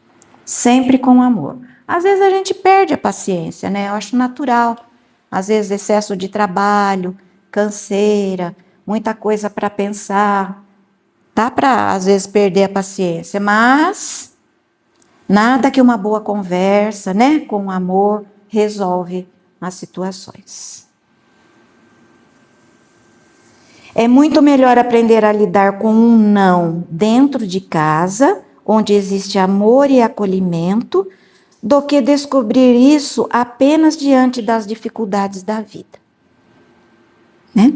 Sempre com amor. Às vezes a gente perde a paciência, né? Eu acho natural. Às vezes excesso de trabalho, canseira, muita coisa para pensar. Dá para, às vezes, perder a paciência, mas nada que uma boa conversa, né, com amor, resolve as situações. É muito melhor aprender a lidar com um não dentro de casa, onde existe amor e acolhimento, do que descobrir isso apenas diante das dificuldades da vida. Né?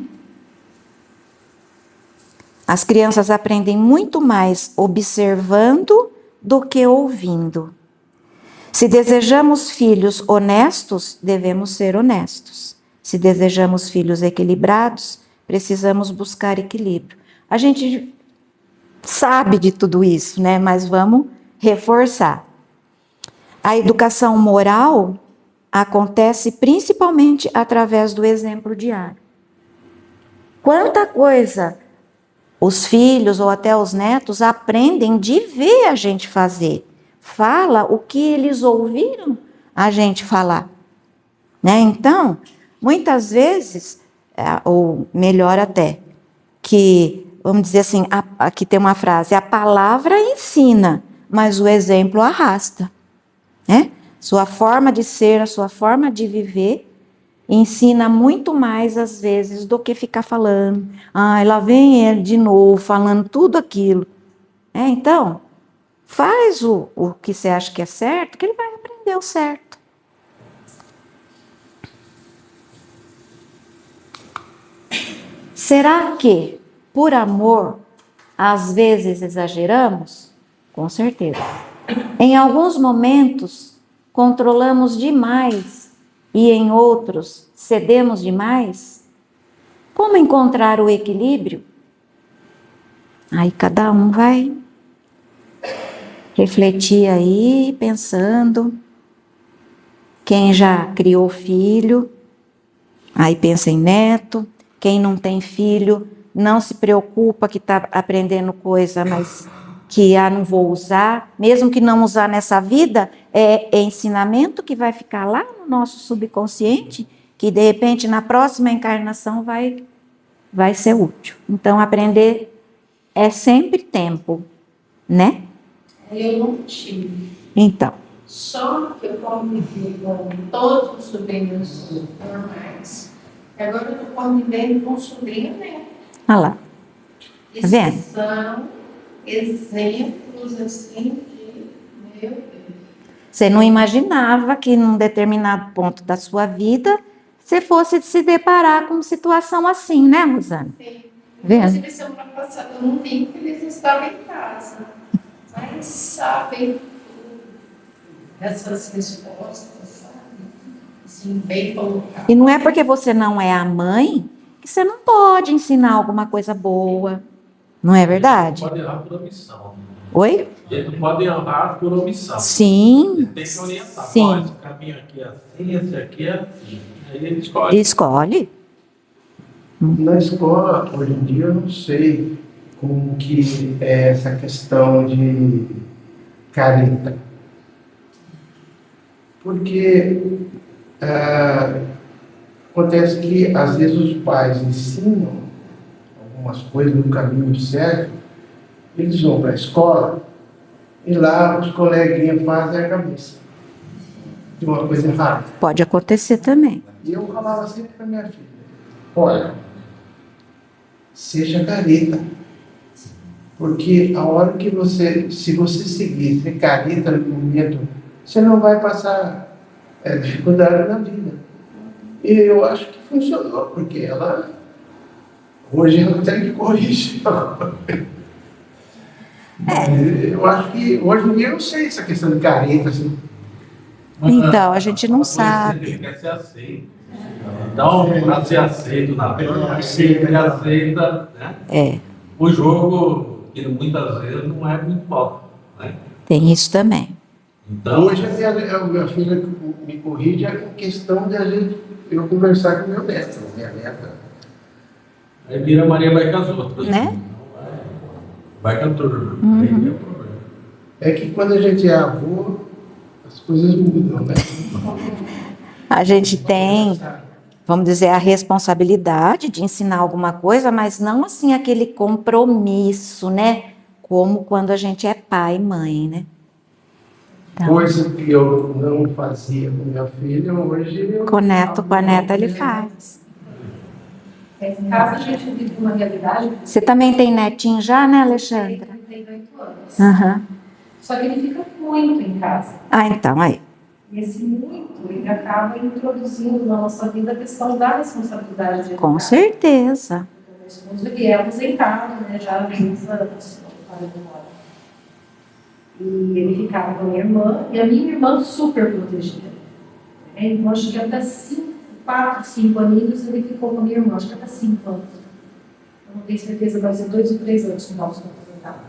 As crianças aprendem muito mais observando do que ouvindo. Se desejamos filhos honestos, devemos ser honestos. Se desejamos filhos equilibrados, precisamos buscar equilíbrio. A gente sabe de tudo isso, né? Mas vamos reforçar. A educação moral acontece principalmente através do exemplo diário. Quanta coisa os filhos ou até os netos aprendem de ver a gente fazer. Fala o que eles ouviram a gente falar. Né? Então, muitas vezes, ou melhor até, que, vamos dizer assim, aqui tem uma frase, a palavra ensina, mas o exemplo arrasta. Né? Sua forma de ser, a sua forma de viver, ensina muito mais às vezes do que ficar falando. Ah, lá vem ele de novo, falando tudo aquilo. Então, faz o que você acha que é certo, que ele vai aprender o certo. Será que, por amor, às vezes exageramos? Com certeza. Em alguns momentos, controlamos demais e em outros, cedemos demais? Como encontrar o equilíbrio? Aí cada um vai refletir aí, pensando. Quem já criou filho, aí pensa em neto. Quem não tem filho, não se preocupa que está aprendendo coisa, mas que não vou usar. Mesmo que não usar nessa vida, é ensinamento que vai ficar lá no nosso subconsciente, que de repente na próxima encarnação vai ser útil. Então aprender é sempre tempo, né? Eu não tive. Então. Só que eu convivi com todos os sobrinhos normais. E agora eu estou convivendo com o sobrinho neto. Olha lá. Tá vendo? São exemplos assim de, meu Deus. Você não imaginava que num determinado ponto da sua vida você fosse se deparar com uma situação assim, né, Rosana? Sim. Vendo? Inclusive, semana passada eu não vi que eles estavam em casa. Mas sabem essas respostas, sabe? Assim, bem colocadas. E não é porque você não é a mãe que você não pode ensinar alguma coisa boa. Não é verdade? Pode errar por omissão. Oi? Ele não pode errar por omissão. Sim. Ele tem que orientar. Sim. Ó, esse caminho aqui é assim, esse aqui é assim. Aí ele escolhe. Escolhe. Na escola, hoje em dia, eu não sei como que é essa questão de careta. Porque acontece que, às vezes, os pais ensinam algumas coisas no caminho certo, eles vão para a escola e lá os coleguinhas fazem a cabeça de uma coisa errada. Pode acontecer também. E eu falava sempre para minha filha, olha, seja careta. Porque a hora que se você seguir ser careta no momento, você não vai passar dificuldade na vida. E eu acho que funcionou, porque hoje ela tem que corrigir. Eu acho que hoje em dia eu não sei essa questão de careta, assim. Então, a gente não sabe. Ele quer ser aceito. Então, para ser aceito na turma, ele aceita, né? O jogo, que muitas vezes não é muito bom, né? Tem isso também. Então, hoje a minha filha me corrige a questão de eu conversar com meu neto, minha neta. Aí vira Maria vai com as outras. Né? Vai com a turma. Uhum. Aí é o problema. É que quando a gente é avô, as coisas mudam, né? A gente tem, vamos dizer, a responsabilidade de ensinar alguma coisa, mas não assim aquele compromisso, né? Como quando a gente é pai e mãe, né? Então, coisa que eu não fazia com minha filha, hoje eu... com a neta ele faz. Em casa a gente vive uma realidade. Você também tem netinho já, né, Alexandra? Ele tem 8 anos. Aham. Só que ele fica muito em casa. Ah, então, aí. E esse muito, ele acaba introduzindo na nossa vida a questão da responsabilidade de Com educar. certeza. Então, meu esposo, ele é aposentado, né, já há 20 anos, não falo memória. E ele ficava com a minha irmã, e a minha irmã super protegida. Então, acho que até 4, 5 aninhos ele ficou com a minha irmã, acho que até 5 anos. Eu não tenho certeza, vai ser 2 ou 3 anos que nós estamos aposentados.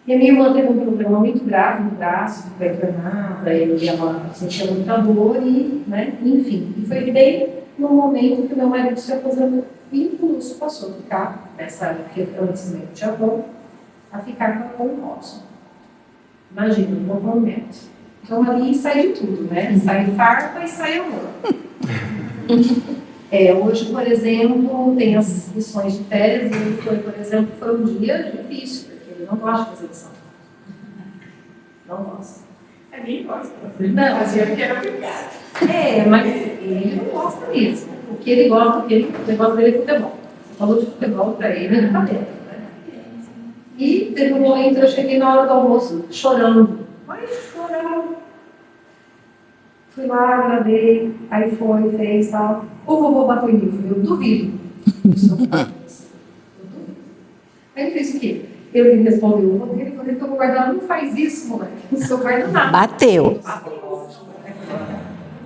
E a minha irmã teve um problema muito grave no braço, ficou internada, ela sentia muita dor, e, né, enfim. E foi bem no momento que meu marido se aposentou, e impulso passou a ficar, nessa época, antes mesmo de avô, a ficar com o Robson. Imagina, um bom momento. Então ali sai de tudo, né? Sai farpa e sai amor. Hoje, por exemplo, tem as lições de férias, e foi, por exemplo, foi um dia difícil, porque ele não gosta de fazer lição. Não gosta. Ninguém gosta. Não, Fazia porque era obrigado. mas ele não gosta mesmo. O que ele gosta, o negócio dele é futebol. Você falou de futebol para ele, ele tá dentro, né? E teve um momento, eu cheguei na hora do almoço chorando. Mas chorando. Fui lá, agradei, aí foi, fez, tal. O vovô bateu em mim, eu duvido. Eu duvido. Aí ele fez o quê? Ele respondeu, o vovô dele, falei que eu vou guardar, não faz isso, moleque. Não sou guarda nada. Bateu.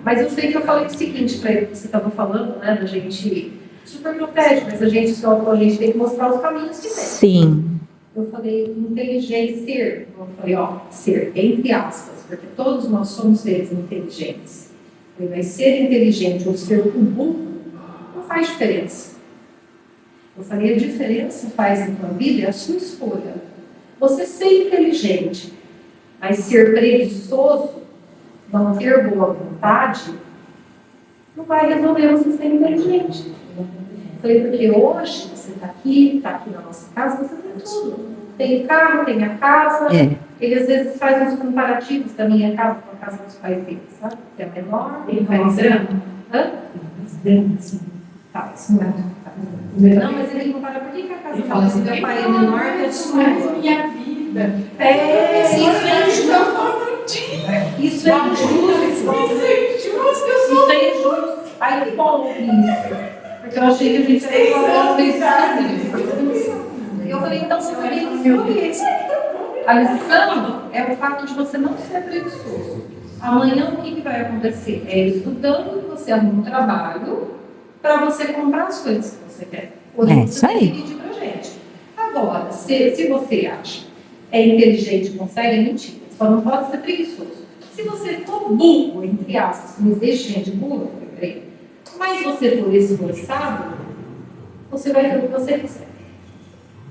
Mas eu sei que eu falei o seguinte para ele, que você estava falando, né, da gente super protege, mas a gente tem que mostrar os caminhos que tem. Sim. Eu falei inteligência, eu falei, ser, entre aspas, porque todos nós somos seres inteligentes. Mas ser inteligente ou ser burro não faz diferença. Eu falei, a diferença faz na tua vida é a sua escolha. Você ser inteligente, mas ser preguiçoso, não ter boa vontade, não vai resolver você ser inteligente. Falei, porque hoje você está aqui na nossa casa, você tem tudo. Tem o carro, tem a casa. Ele às vezes faz uns comparativos da minha casa com a casa dos pais dele, sabe? Que é menor. Ele faz drama? Hã? Faz, não é? Não, mas ele compara, por que a casa fala assim, meu pai é menor que a sua? Minha vida. Isso é injusto. Isso é injusto. Ai, que bom isso. Porque eu achei que a gente ia falar isso. Eu falei, então você tem que escolher. A lição é o fato de você não ser preguiçoso. Amanhã o que vai acontecer? É estudando, você arruma um trabalho para você comprar as coisas que você quer. Hoje você tem que pedir pra gente. Agora, se você acha é inteligente, consegue, é mentira. Só não pode ser preguiçoso. Se você for burro, entre aspas, não existe gente burra, mas você for esforçado, você vai ter o que você quiser.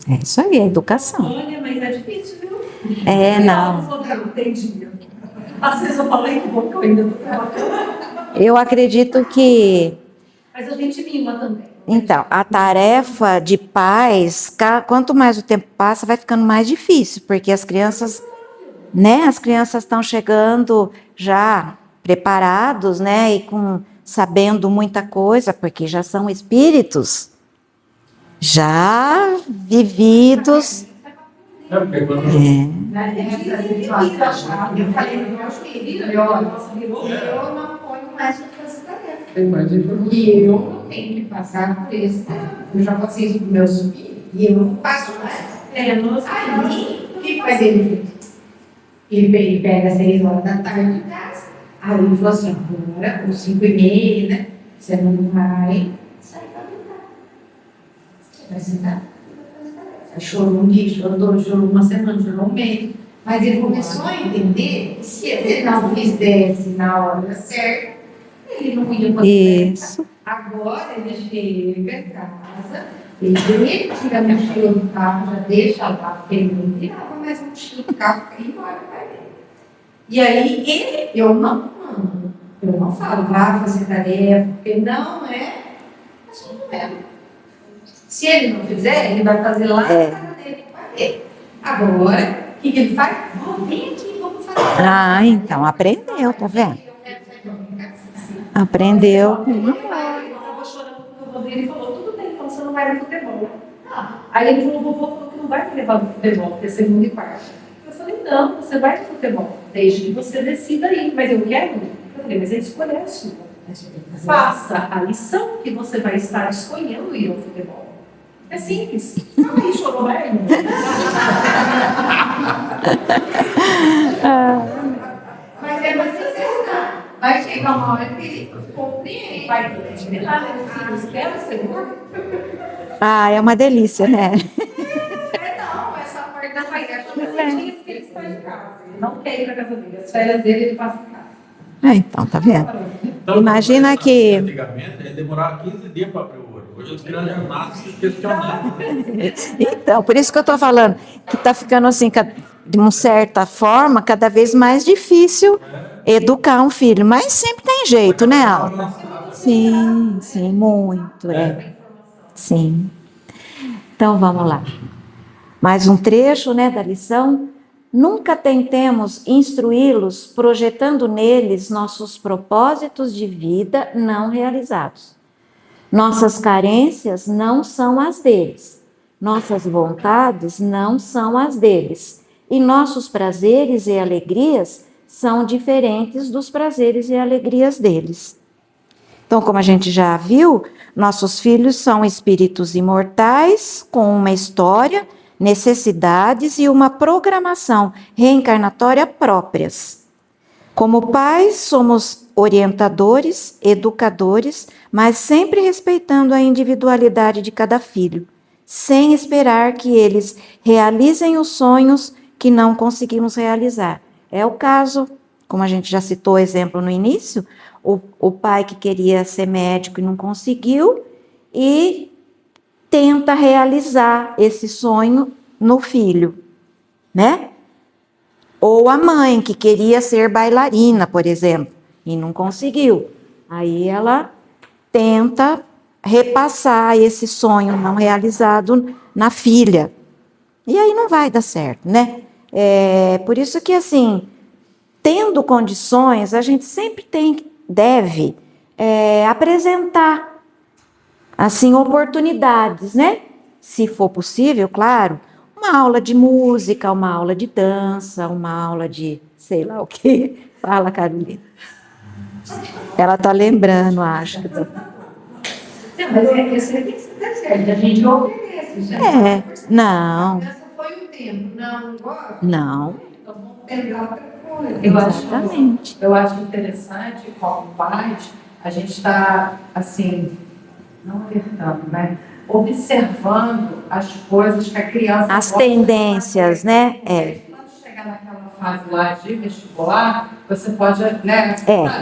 É isso aí, é educação. Olha, mas é difícil, viu? Não. Eu entendi. Às vezes eu falei que bom que eu ainda estou trabalhando. Eu acredito que... Mas a gente mima também. Então, a tarefa de pais, quanto mais o tempo passa, vai ficando mais difícil, porque as crianças, né, estão chegando já preparados, né, e sabendo muita coisa, porque já são espíritos já vividos. É, porque quando Eu falei para meus filhos, eu não ponho mais para essa tarefa. Tem mais informação. E eu não tenho que passar por isso. Eu já passei isso para meus filhos e eu não faço mais. Aí, o que faz ele? Ele pega às 6 horas da tarde de casa. Aí ele falou assim, agora, com 5h30, né? Você não vai sair para brincar. Você vai sentar. Chorou um dia, chorou 2, chorou uma semana, chorou um mês. Mas ele começou a entender que se ele não fizesse na hora certa, ele não ia poder. Isso. Agora ele chega em casa, ele tira a mochila do carro, já deixa lá, porque ele não tirava mais a mochila do carro e ia embora para ele. E aí eu não mando, eu não falo, vá fazer tarefa, porque não é assunto mesmo. Se ele não fizer, ele vai fazer lá na casa dele com ele. Agora, o que ele faz? Vem aqui, vamos fazer. Então aprendeu, tá vendo? Aprendeu. Eu estava chorando com o vovô dele e falou, tudo bem, então você não vai no futebol. Aí ele falou, o vovô falou que não vai me levar no futebol, porque é segunda e quarta. Eu falei, não, você vai no futebol, desde que você decida ir, mas eu quero ir. Eu falei, mas a escolha é a sua. Faça a lição que você vai estar escolhendo ir ao futebol. É simples. Fala aí, chorou, vai. Mas você vai chegar uma hora que ele compreende, vai desmilar, né? Os filhos dela, seguro. Ah, é uma delícia, né? Não, essa parte da raiz, é todas as dias que ele está em casa. Ele não quer ir para casa dele. As férias dele, ele passa em casa. Então, tá vendo? Então, Imagina que- Antigamente, ele demorava 15 dias para abrir o olho. Hoje os crianças já nascem questionando. Então, por isso que eu estou falando que está ficando assim, de uma certa forma, cada vez mais difícil educar um filho. Mas sempre tem jeito, né, Alma? Sim, sim, muito, Sim. Então, vamos lá. Mais um trecho, né, da lição. Nunca tentemos instruí-los projetando neles nossos propósitos de vida não realizados. Nossas carências não são as deles. Nossas vontades não são as deles. E nossos prazeres e alegrias são diferentes dos prazeres e alegrias deles. Então, como a gente já viu, nossos filhos são espíritos imortais com uma história, necessidades e uma programação reencarnatória próprias. Como pais, somos orientadores, educadores, mas sempre respeitando a individualidade de cada filho, sem esperar que eles realizem os sonhos que não conseguimos realizar. É o caso, como a gente já citou o exemplo no início, o pai que queria ser médico e não conseguiu, e tenta realizar esse sonho no filho, né? Ou a mãe que queria ser bailarina, por exemplo, e não conseguiu. Aí ela tenta repassar esse sonho não realizado na filha. E aí não vai dar certo, né? Por isso que, assim, tendo condições, a gente sempre deve apresentar, assim, oportunidades, né? Se for possível, claro, uma aula de música, uma aula de dança, uma aula de sei lá o quê. Fala, Carolina. Ela está lembrando, acho. Não, mas isso aí tem que ser certo. A gente não oferece. Não, Essa foi o tempo. Não gosta? não, Então vamos pegar outra coisa. exatamente. Eu acho interessante, como pais, a gente está, assim, não alertando, né? Observando as coisas que a criança As gosta de tendências, fazer. né? Quando chegar naquela fase lá de vestibular, você pode, né,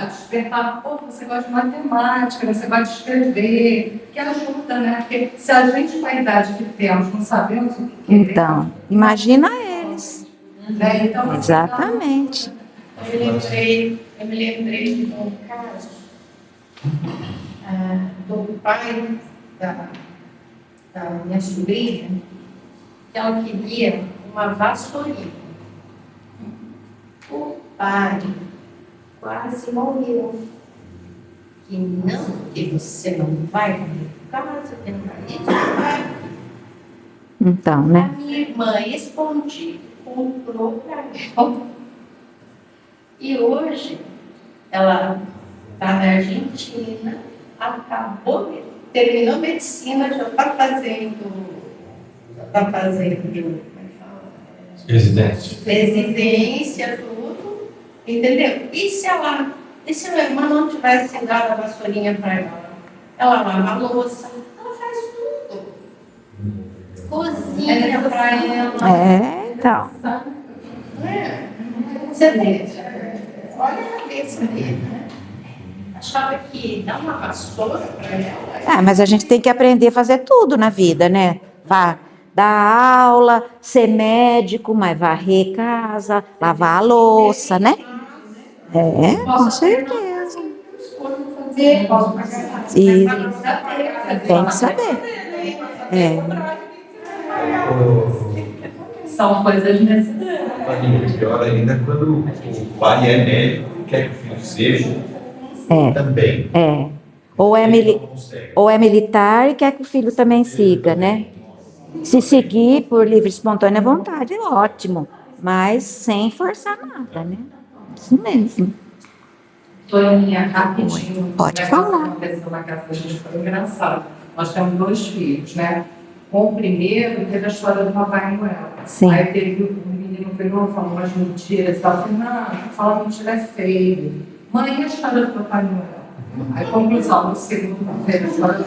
despertar, pô, você gosta de matemática, você gosta de escrever, que ajuda, né? Porque se a gente, com a idade que temos, não sabemos o que queremos, Então, imagina eles. né? Então, Exatamente. Eu me lembrei de um caso do pai da minha sobrinha, que ela queria uma vassourinha. O pai quase morreu. Que não, que você não vai comer casa, que não vai isso, não vai. Então, A né? minha irmã escondida comprou para ela. E hoje ela está na Argentina, terminou medicina, já está fazendo, como é que fala? Residência, tudo, entendeu? E se a minha irmã não tivesse dado a vassourinha para ela? Ela lava a louça, ela faz tudo. Cozinha para ela. Então. Você vê, olha a cabeça dele, né? Achava que dar uma vassoura para ela. Mas a gente tem que aprender a fazer tudo na vida, né? Dar aula, ser médico, mas varrer casa, lavar a louça, né? Com certeza. E tem que saber. são coisas necessárias. Pior ainda é quando o pai é médico e quer que o filho seja também. Ou é militar e quer que o filho também siga, né? Se seguir por livre e espontânea vontade, ótimo. Mas sem forçar nada, né? Isso mesmo. Toninha, rapidinho. Pode né, falar. Aconteceu na casa da gente, foi engraçado. Nós temos 2 filhos, né? Com o primeiro, teve a história do Papai Noel. Sim. Aí teve um menino pegou, falou umas mentiras, tal. Eu falei, não, falar mentira é feio. Mãe, e a história do Papai Noel? Aí, conclusão, no segundo, teve a história do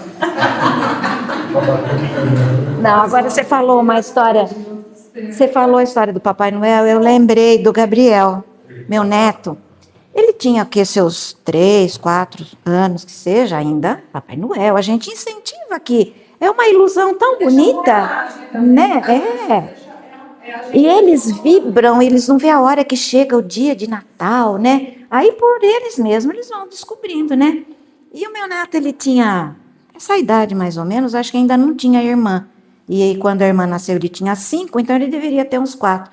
Não, agora você falou uma história. Você falou a história do Papai Noel, eu lembrei do Gabriel, meu neto. Ele tinha aqui seus 3, 4 anos, que seja ainda, Papai Noel. A gente incentiva aqui. É uma ilusão tão bonita, né? E eles vibram, eles não vê a hora que chega o dia de Natal, né? Aí por eles mesmos, eles vão descobrindo, né? E o meu neto, ele tinha essa idade mais ou menos, acho que ainda não tinha irmã. E aí quando a irmã nasceu, ele tinha 5, então ele deveria ter uns 4.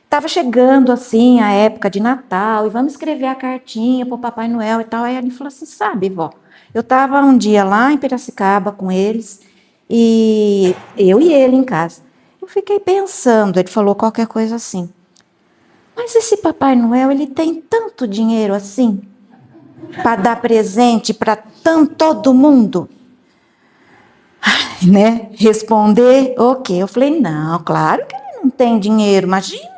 Estava chegando assim a época de Natal, e vamos escrever a cartinha para o Papai Noel e tal. Aí ele falou assim, sabe, vó, eu estava um dia lá em Piracicaba com eles, e eu e ele em casa. Eu fiquei pensando, ele falou qualquer coisa assim, mas esse Papai Noel, ele tem tanto dinheiro assim, para dar presente para todo mundo? Ai, né? Responder o quê? Eu falei, não, claro que ele não tem dinheiro, imagina.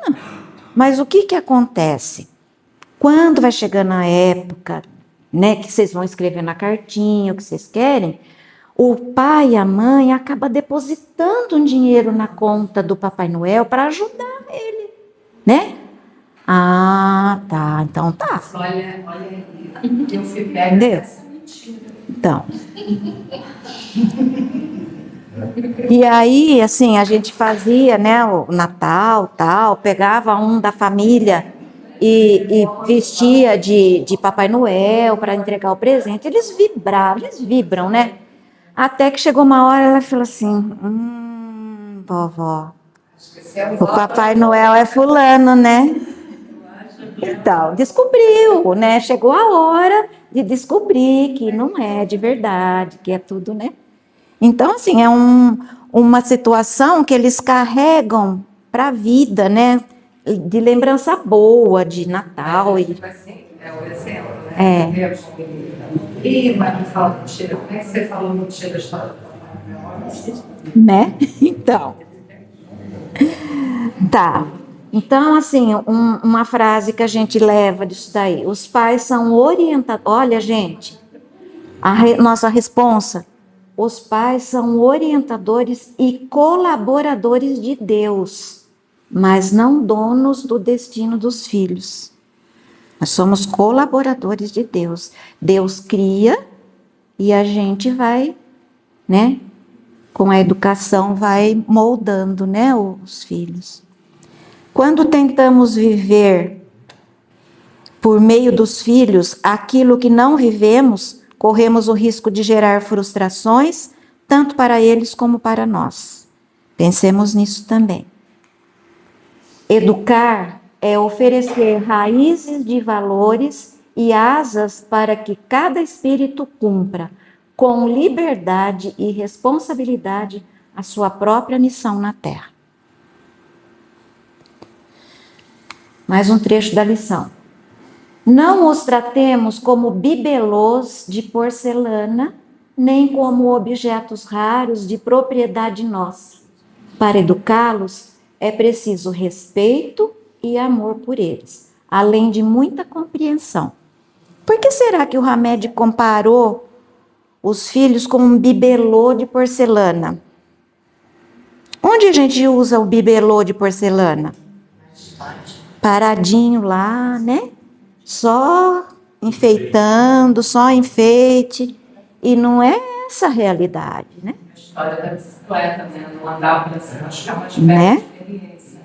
Mas o que acontece? Quando vai chegando a época, né, que vocês vão escrever na cartinha o que vocês querem, o pai e a mãe acabam depositando um dinheiro na conta do Papai Noel para ajudar ele, né? Ah, tá, então tá. Olha aí, eu fui pega Entendeu? nessa mentira. Então. E aí, assim, a gente fazia, né, o Natal, tal, pegava um da família e vestia de Papai Noel para entregar o presente. Eles vibravam, eles vibram, né? Até que chegou uma hora, ela falou assim, vovó, o Papai Noel é fulano, né? Então, descobriu, né? Chegou a hora de descobrir que não é de verdade, que é tudo, né? Então, assim, é uma situação que eles carregam para a vida, né? De lembrança boa, de Natal. É o exemplo, né? E mas me fala mentira, como é que você falou mentira da história do Papai Noel? Né? Então. Tá. Então, assim, uma frase que a gente leva disso daí. Os pais são orientadores. Olha, gente, nossa responsa. Os pais são orientadores e colaboradores de Deus, mas não donos do destino dos filhos. Nós somos colaboradores de Deus. Deus cria e a gente vai, né, com a educação vai moldando, né, os filhos. Quando tentamos viver por meio dos filhos aquilo que não vivemos, corremos o risco de gerar frustrações, tanto para eles como para nós. Pensemos nisso também. Educar é oferecer raízes de valores e asas para que cada espírito cumpra, com liberdade e responsabilidade, a sua própria missão na Terra. Mais um trecho da lição. Não os tratemos como bibelôs de porcelana, nem como objetos raros de propriedade nossa. Para educá-los, é preciso respeito e amor por eles, além de muita compreensão. Por que será que o Hamed comparou os filhos com um bibelô de porcelana? Onde a gente usa o bibelô de porcelana? Paradinho lá, né? Só enfeitando, só enfeite. E não é essa a realidade, né? A história da bicicleta, né? Não andar para se machucar, mas Né? experiência.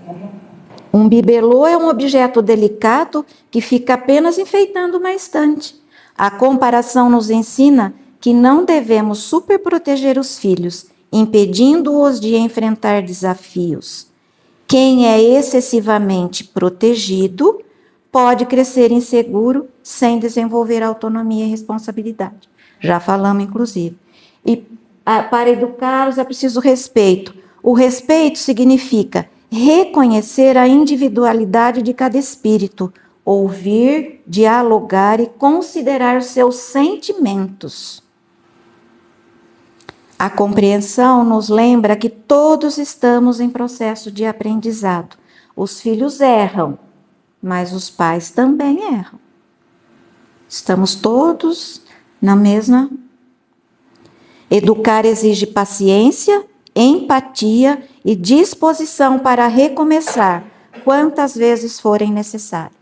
Um bibelô é um objeto delicado que fica apenas enfeitando uma estante. A comparação nos ensina que não devemos superproteger os filhos, impedindo-os de enfrentar desafios. Quem é excessivamente protegido pode crescer inseguro sem desenvolver autonomia e responsabilidade. Já falamos, inclusive. E para educá-los é preciso respeito. O respeito significa reconhecer a individualidade de cada espírito, ouvir, dialogar e considerar os seus sentimentos. A compreensão nos lembra que todos estamos em processo de aprendizado. Os filhos erram, mas os pais também erram. Estamos todos na mesma. Educar exige paciência, empatia e disposição para recomeçar quantas vezes forem necessário.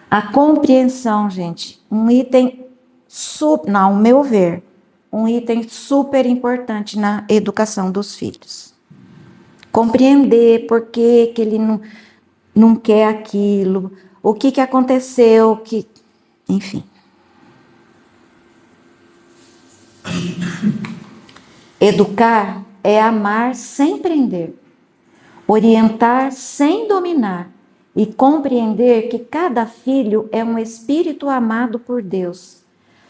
A compreensão, gente, um item, ao meu ver, um item super importante na educação dos filhos. Compreender por que ele não quer aquilo, o que aconteceu, enfim. Educar é amar sem prender, orientar sem dominar e compreender que cada filho é um espírito amado por Deus,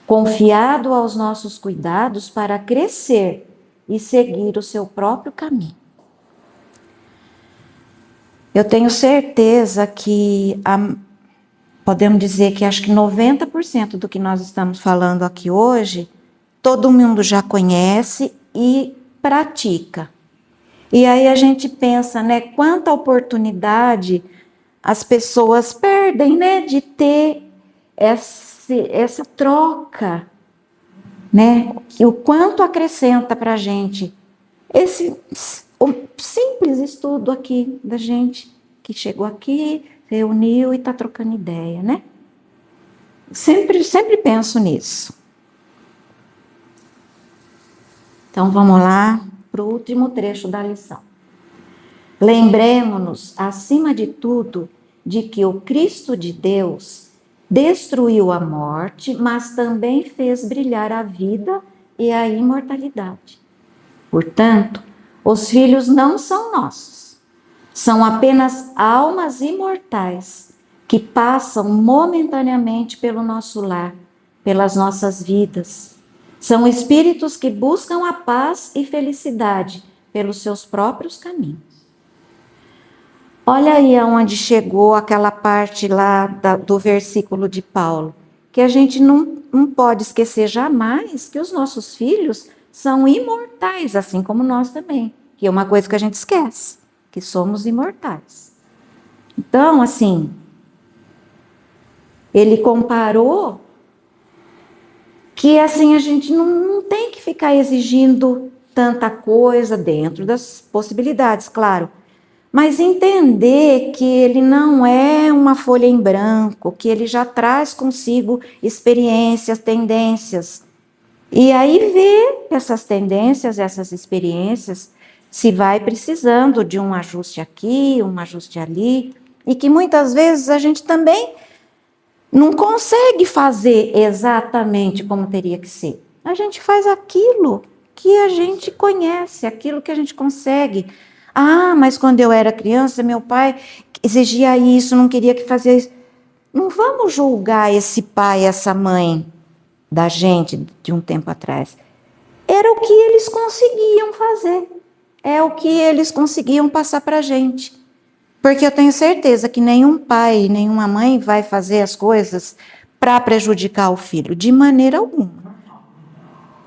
confiado aos nossos cuidados para crescer e seguir o seu próprio caminho. Eu tenho certeza que, podemos dizer que acho que 90% do que nós estamos falando aqui hoje, todo mundo já conhece e pratica. E aí a gente pensa, né, quanta oportunidade as pessoas perdem, né, de ter essa troca, né, o quanto acrescenta para a gente o simples estudo aqui da gente que chegou aqui, reuniu e está trocando ideia, né? Sempre penso nisso. Então vamos lá para o último trecho da lição. Lembremos-nos, acima de tudo, de que o Cristo de Deus destruiu a morte, mas também fez brilhar a vida e a imortalidade. Portanto, os filhos não são nossos, são apenas almas imortais que passam momentaneamente pelo nosso lar, pelas nossas vidas. São espíritos que buscam a paz e felicidade pelos seus próprios caminhos. Olha aí aonde chegou aquela parte lá do versículo de Paulo, que a gente não pode esquecer jamais que os nossos filhos são imortais, assim como nós também, que é uma coisa que a gente esquece, que somos imortais. Então, assim, ele comparou que assim a gente não tem que ficar exigindo tanta coisa dentro das possibilidades, claro, mas entender que ele não é uma folha em branco, que ele já traz consigo experiências, tendências. E aí ver essas tendências, essas experiências, se vai precisando de um ajuste aqui, um ajuste ali, e que muitas vezes a gente também não consegue fazer exatamente como teria que ser. A gente faz aquilo que a gente conhece, aquilo que a gente consegue. Ah, mas quando eu era criança, meu pai exigia isso, não queria que fazia isso. Não vamos julgar esse pai, essa mãe da gente de um tempo atrás. Era o que eles conseguiam fazer. É o que eles conseguiam passar para a gente. Porque eu tenho certeza que nenhum pai, nenhuma mãe vai fazer as coisas para prejudicar o filho, de maneira alguma.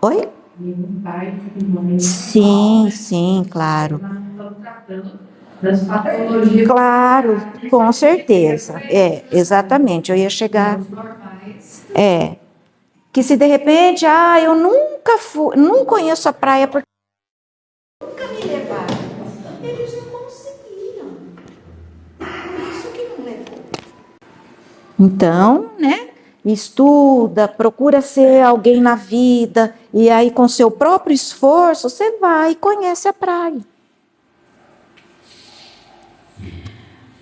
Oi? Nenhum pai, nenhuma mãe. Sim, claro. Estamos tratando das patologias. Claro, com certeza. Exatamente. Eu ia chegar. Normais. Que se de repente, eu nunca fui, não conheço a praia porque nunca me levaram. Eles não conseguiram. Isso que não levou. Então, né? Estuda, procura ser alguém na vida, e aí com seu próprio esforço, você vai e conhece a praia.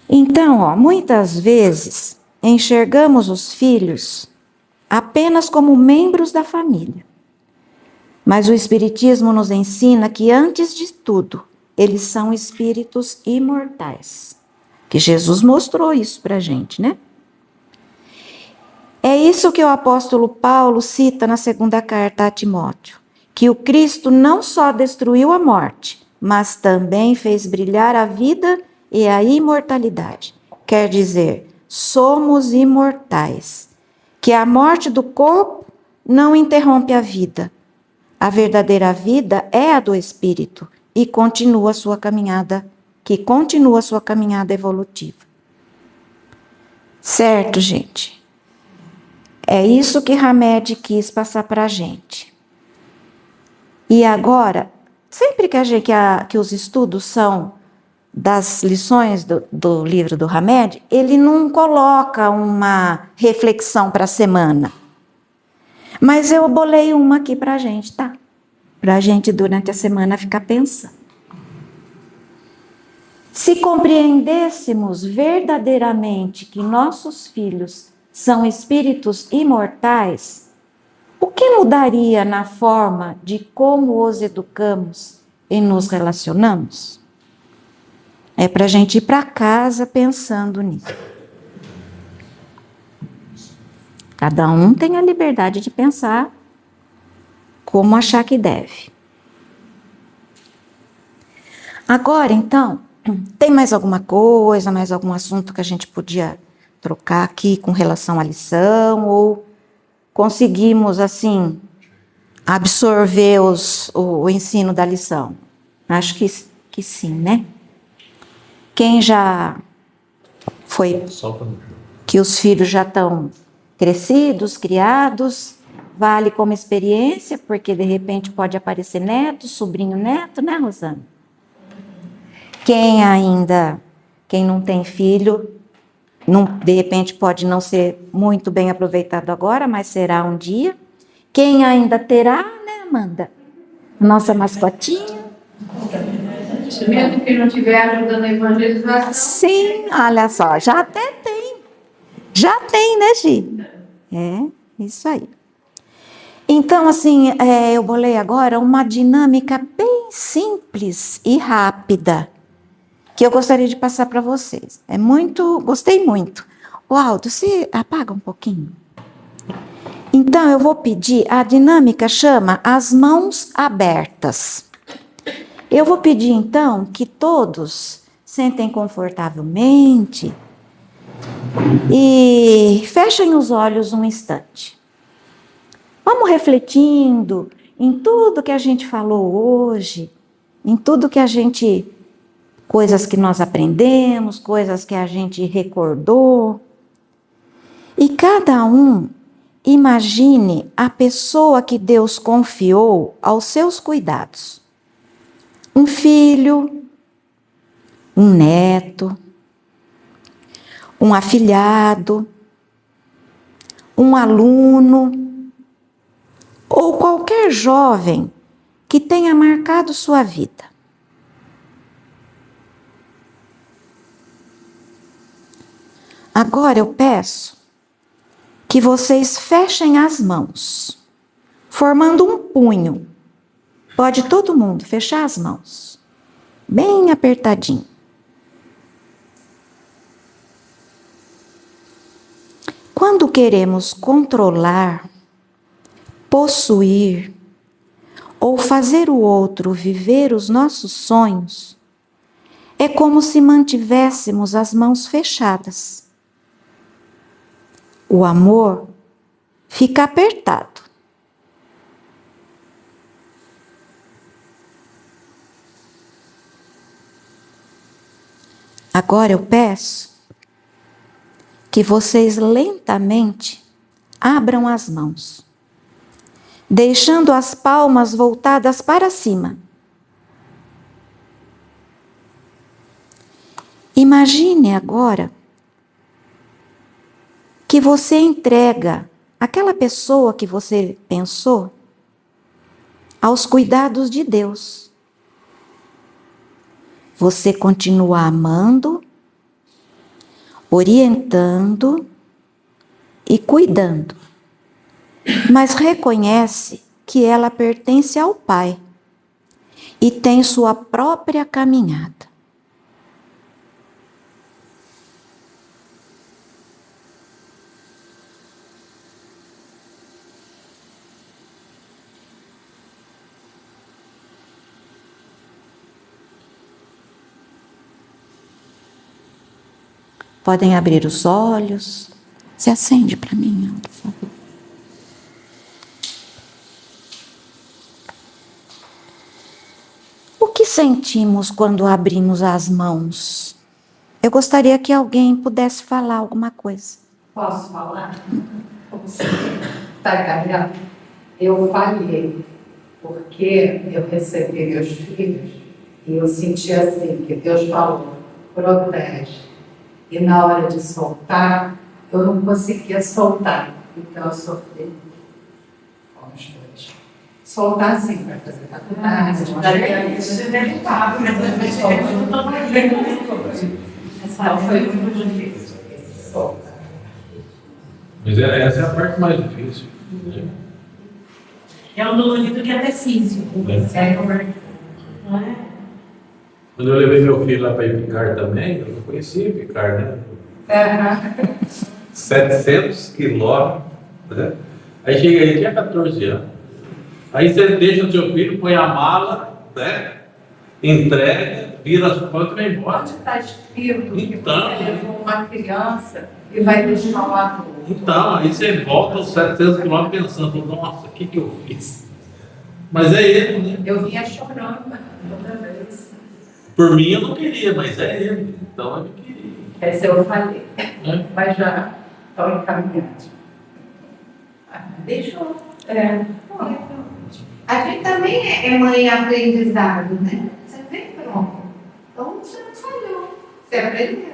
Então, muitas vezes, enxergamos os filhos apenas como membros da família. Mas o Espiritismo nos ensina que, antes de tudo, eles são espíritos imortais. Que Jesus mostrou isso para a gente, né? É isso que o apóstolo Paulo cita na segunda carta a Timóteo, que o Cristo não só destruiu a morte, mas também fez brilhar a vida e a imortalidade. Quer dizer, somos imortais, que a morte do corpo não interrompe a vida. A verdadeira vida é a do espírito e continua sua caminhada evolutiva. Certo, gente? É isso que Hamed quis passar para a gente. E agora, sempre que os estudos são das lições do livro do Hamed, ele não coloca uma reflexão para a semana. Mas eu bolei uma aqui para a gente, tá? Para a gente, durante a semana, ficar pensando. Se compreendêssemos verdadeiramente que nossos filhos são espíritos imortais, o que mudaria na forma de como os educamos e nos relacionamos? É para a gente ir para casa pensando nisso. Cada um tem a liberdade de pensar como achar que deve. Agora, então, tem mais alguma coisa, mais algum assunto que a gente podia trocar aqui com relação à lição? Ou conseguimos, assim, absorver o ensino da lição? Acho que sim, né? Quem já foi, que os filhos já estão crescidos, criados, vale como experiência, porque de repente pode aparecer neto, sobrinho neto, né, Rosana? Quem não tem filho, de repente pode não ser muito bem aproveitado agora, mas será um dia. Quem ainda terá, né, Amanda? Nossa mascotinha. Mesmo que não tiver ajudando a evangelização. Sim, olha só, já até tem. Já tem, né, Gi? É, isso aí. Então, assim, eu bolei agora uma dinâmica bem simples e rápida, que eu gostaria de passar para vocês. Gostei muito. O Aldo, você apaga um pouquinho? Então, eu vou pedir, a dinâmica chama As Mãos Abertas. Eu vou pedir, então, que todos sentem confortavelmente e fechem os olhos um instante. Vamos refletindo em tudo que a gente falou hoje, em tudo que coisas que nós aprendemos, coisas que a gente recordou. E cada um imagine a pessoa que Deus confiou aos seus cuidados. Um filho, um neto, um afilhado, um aluno, ou qualquer jovem que tenha marcado sua vida. Agora eu peço que vocês fechem as mãos, formando um punho. Pode todo mundo fechar as mãos, bem apertadinho. Quando queremos controlar, possuir ou fazer o outro viver os nossos sonhos, é como se mantivéssemos as mãos fechadas. O amor fica apertado. Agora eu peço que vocês lentamente abram as mãos, deixando as palmas voltadas para cima. Imagine agora que você entrega aquela pessoa que você pensou aos cuidados de Deus. Você continua amando, orientando e cuidando, mas reconhece que ela pertence ao Pai e tem sua própria caminhada. Podem abrir os olhos. Se acende para mim, por favor. que sentimos quando abrimos as mãos? Eu gostaria que alguém pudesse falar alguma coisa. Posso falar? Você está ganhando? Eu falhei, porque eu recebi meus filhos e eu senti assim, que Deus falou, protege. E na hora de soltar, eu não conseguia soltar. Então eu sofri com os dois. Soltar sim, para fazer faculdade. Essa foi muito difícil. Soltar. Mas essa é a parte mais difícil. Né? É um dolorido que é até físico. Não é? Quando eu levei meu filho lá para ir picar também, eu não conhecia picar, né? 700 quilômetros, né? Aí chega aí, tinha 14 anos. Aí você deixa o seu filho, põe a mala, né? Entrega, vira as contas e vai embora. Onde está escrito que Então, você levou uma criança e vai deixar um adulto? Então, aí você volta aos 700 quilômetros pensando, nossa, o que eu fiz? Mas é ele, né? Eu vinha chorando toda vez. Por mim eu não queria, mas é ele. Então ele queria. Essa eu falei, Né? mas já estão encaminhados. Deixou. A gente também é mãe aprendizado, né? Você vem pronto. Então você não falhou. Você aprendeu.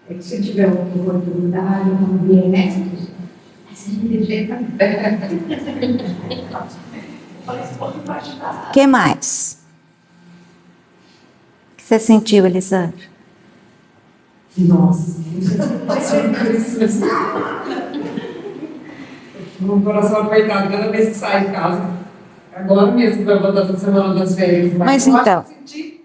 É que se tiver uma oportunidade, uma ambiente, Essa gente jeito O que mais? O que você sentiu, Elisandra? Nossa, meu coração apertado cada vez que sai de casa. Agora mesmo, para voltar essa semana das férias. Mas eu então. acho que senti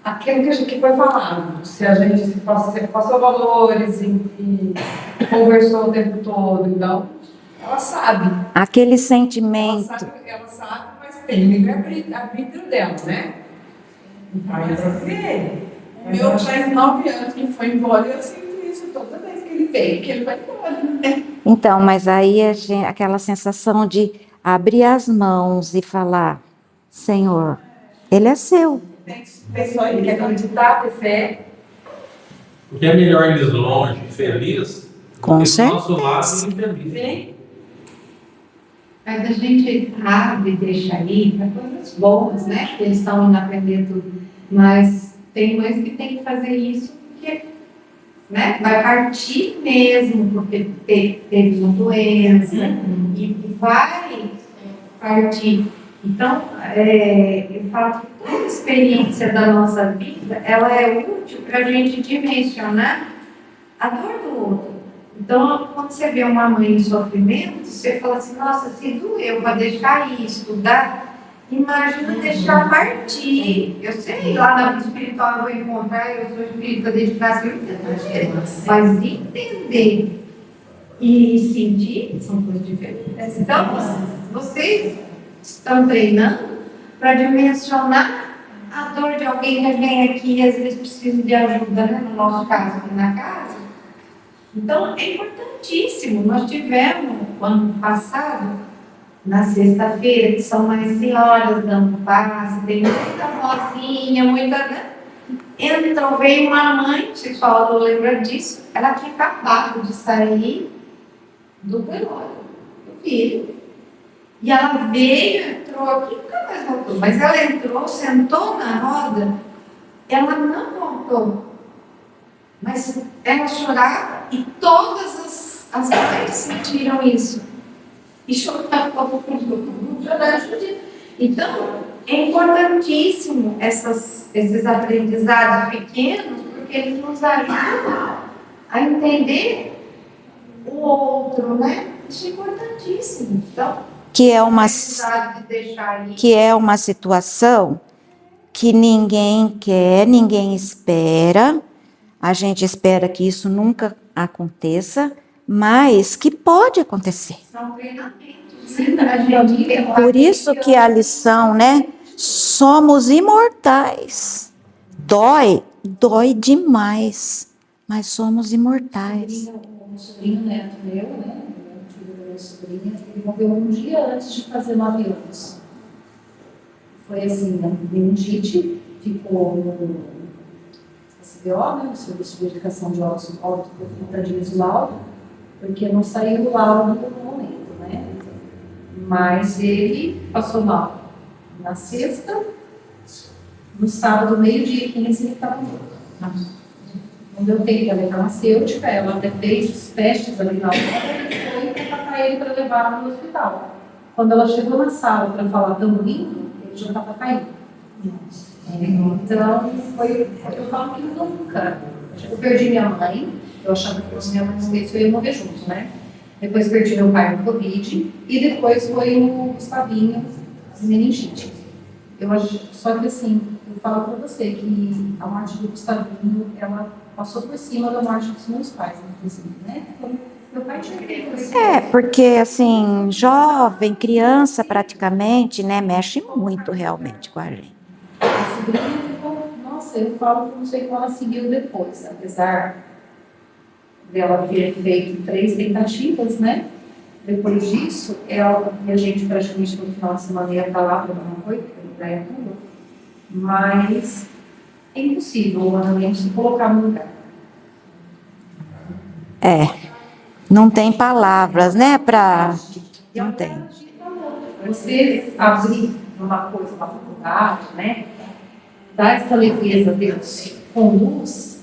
aquilo que foi falado. Se a gente passou valores e conversou o tempo todo, então, ela sabe. Aquele sentimento. Ela sabe, mas tem livre-arbítrio dela, né? Aí pra ver. O meu faz 9 anos que foi embora e eu sinto isso toda vez que ele vem, que ele vai embora. Então, mas aí aquela sensação de abrir as mãos e falar, Senhor, Ele é seu. Pessoa que quer acreditar, ter fé. Porque é melhor eles longe, feliz, Com do que do certeza. nosso lado infeliz. Sim. Mas a gente abre e deixa aí para coisas boas, né? Eles estão indo aprender tudo. Mas tem mães que tem que fazer isso porque, né? Vai partir mesmo, porque teve uma doença e vai partir. Então, eu falo que toda experiência da nossa vida, ela é útil para a gente dimensionar a dor do outro. Então, quando você vê uma mãe em sofrimento, você fala assim, nossa, se doeu para deixar ir estudar, imagina deixar partir. Eu sei, lá na vida espiritual eu vou encontrar, eu sou espírita desde nascer, mas entender e sentir são coisas diferentes. Então, vocês estão treinando para dimensionar a dor de alguém que vem aqui e às vezes precisa de ajuda, né? No nosso caso, aqui na casa. Então, é importantíssimo. Nós tivemos, ano passado, na sexta-feira, que são mais senhoras dando passe, tem muita vozinha, muita... Né? Então, veio uma mãe, o Paulo lembra disso, ela tinha acabado de sair do velório do filho. E ela veio, entrou aqui, nunca mais voltou, mas ela entrou, sentou na roda, ela não voltou. Mas ela chorava e todas as mães sentiram isso. E choravam, Então, é importantíssimo esses aprendizados pequenos, porque eles nos ajudam a entender o outro, né? Isso é importantíssimo. Então, Que é uma situação que ninguém quer, ninguém espera. A gente espera que isso nunca aconteça, mas que pode acontecer. São treinamentos. Por isso que a lição, né? Somos imortais. Dói demais, mas somos imortais. Um sobrinho neto meu, né? Meu sobrinho, ele morreu um dia antes de fazer 9 anos. Foi assim, a meningite ficou no SBO, né, no Serviço de Verificação de Óbito, dias o laudo, porque não saiu o laudo no momento, né? Mas ele passou mal na sexta, no sábado, meio-dia e 15, ele estava morto. Não deu tempo da farmacêutica, ela até fez os testes ali na hora e foi tratar ele para levar no hospital. Quando ela chegou na sala para falar tão lindo, ele já estava caindo. Então, eu falo que nunca. Eu perdi minha mãe, eu achava que fosse minha mãe eu ia morrer junto, né? Depois perdi meu pai no Covid e depois foi o Gustavinho, meningite. Só que assim, eu falo para você que a morte do Gustavinho, ela passou por cima da morte dos meus pais, inclusive, né? Meu pai tinha porque assim, jovem, criança praticamente, né, mexe muito realmente com a gente. A sobrinha ficou, nossa, eu falo que não sei como ela seguiu depois, apesar dela ter feito 3 tentativas, né? Depois disso, ela e a gente praticamente no final de semana ia para lá para dar uma coisa, para ir tudo, mas é impossível o Ana se colocar no lugar. Não tem palavras, né, não tem. Você abrir uma coisa, uma faculdade, né? Dar essa leveza a Deus conduz,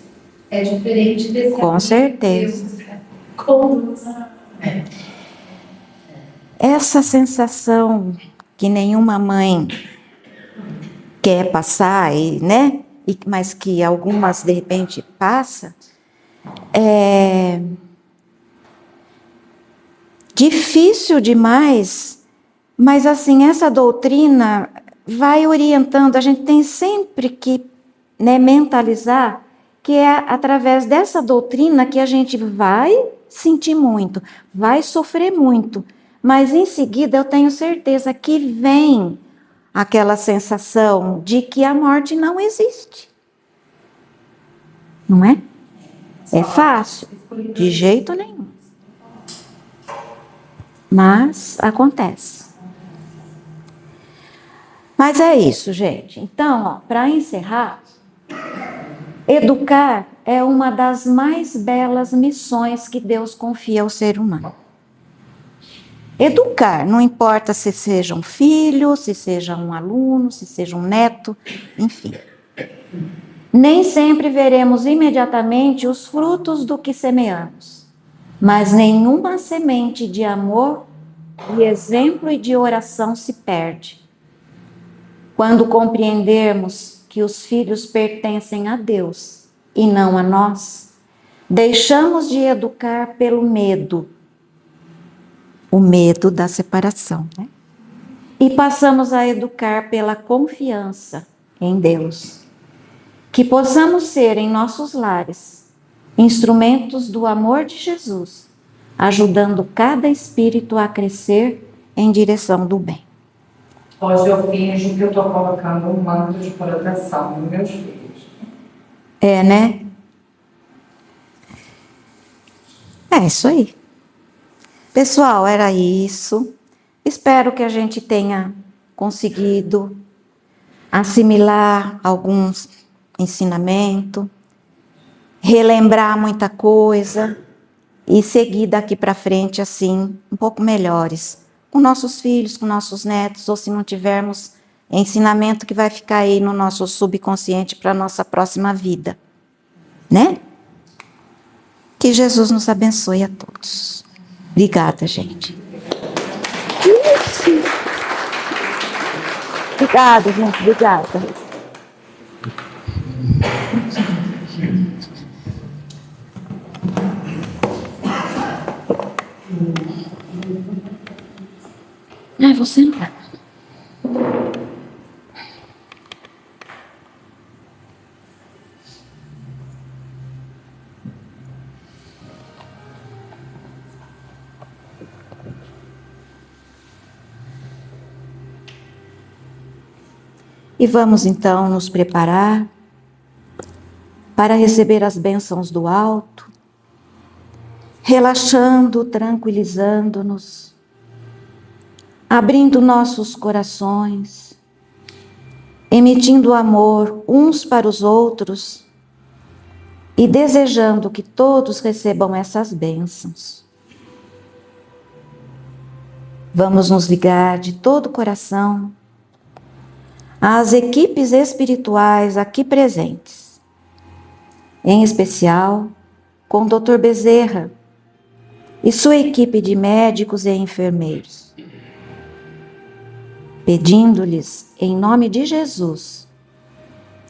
é diferente desse. Com certeza. Deus conduz. Essa sensação que nenhuma mãe quer passar, né? Mas que algumas de repente passa, é difícil demais, mas assim, essa doutrina vai orientando, a gente tem sempre que, né, mentalizar que é através dessa doutrina que a gente vai sentir muito, vai sofrer muito, mas em seguida eu tenho certeza que vem aquela sensação de que a morte não existe. Não é? É fácil? De jeito nenhum. Mas acontece. Mas é isso, gente. Então, para encerrar, educar é uma das mais belas missões que Deus confia ao ser humano. Educar, não importa se seja um filho, se seja um aluno, se seja um neto, enfim. Nem sempre veremos imediatamente os frutos do que semeamos, mas nenhuma semente de amor, de exemplo e de oração se perde. Quando compreendermos que os filhos pertencem a Deus e não a nós, deixamos de educar pelo medo, o medo da separação, né? E passamos a educar pela confiança em Deus. Que possamos ser em nossos lares instrumentos do amor de Jesus, ajudando cada espírito a crescer em direção do bem. Hoje eu finjo que eu estou colocando um manto de proteção nos meus filhos. É, né? É isso aí. Pessoal, era isso. Espero que a gente tenha conseguido assimilar alguns ensinamentos, relembrar muita coisa e seguir daqui para frente assim, um pouco melhores, com nossos filhos, com nossos netos, ou se não tivermos ensinamento que vai ficar aí no nosso subconsciente para a nossa próxima vida, né? Que Jesus nos abençoe a todos. Obrigada, gente. Obrigada, gente. Obrigada. Ai, você não vai. E vamos então nos preparar para receber as bênçãos do alto, relaxando, tranquilizando-nos, abrindo nossos corações emitindo amor uns para os outros e desejando que todos recebam essas bênçãos. Vamos nos ligar de todo o coração às equipes espirituais aqui presentes, em especial com o Dr. Bezerra e sua equipe de médicos e enfermeiros, pedindo-lhes, em nome de Jesus,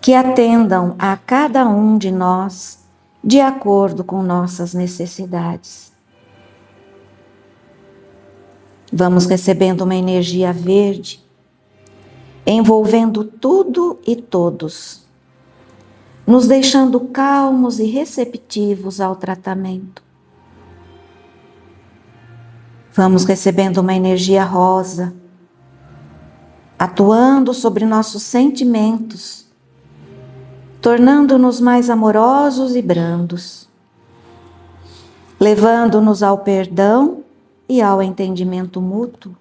que atendam a cada um de nós de acordo com nossas necessidades. Vamos recebendo uma energia verde, envolvendo tudo e todos, nos deixando calmos e receptivos ao tratamento. Vamos recebendo uma energia rosa, atuando sobre nossos sentimentos, tornando-nos mais amorosos e brandos, levando-nos ao perdão e ao entendimento mútuo.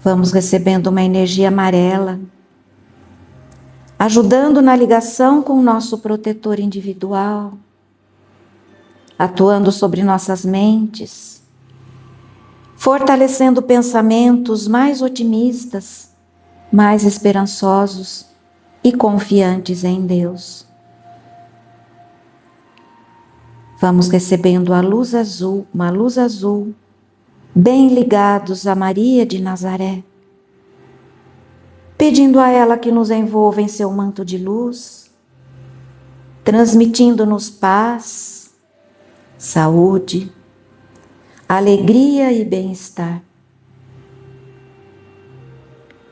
Vamos recebendo uma energia amarela, ajudando na ligação com o nosso protetor individual, atuando sobre nossas mentes, fortalecendo pensamentos mais otimistas, mais esperançosos e confiantes em Deus. Vamos recebendo a luz azul, uma luz azul, bem ligados a Maria de Nazaré, pedindo a ela que nos envolva em seu manto de luz, transmitindo-nos paz, saúde, alegria e bem-estar.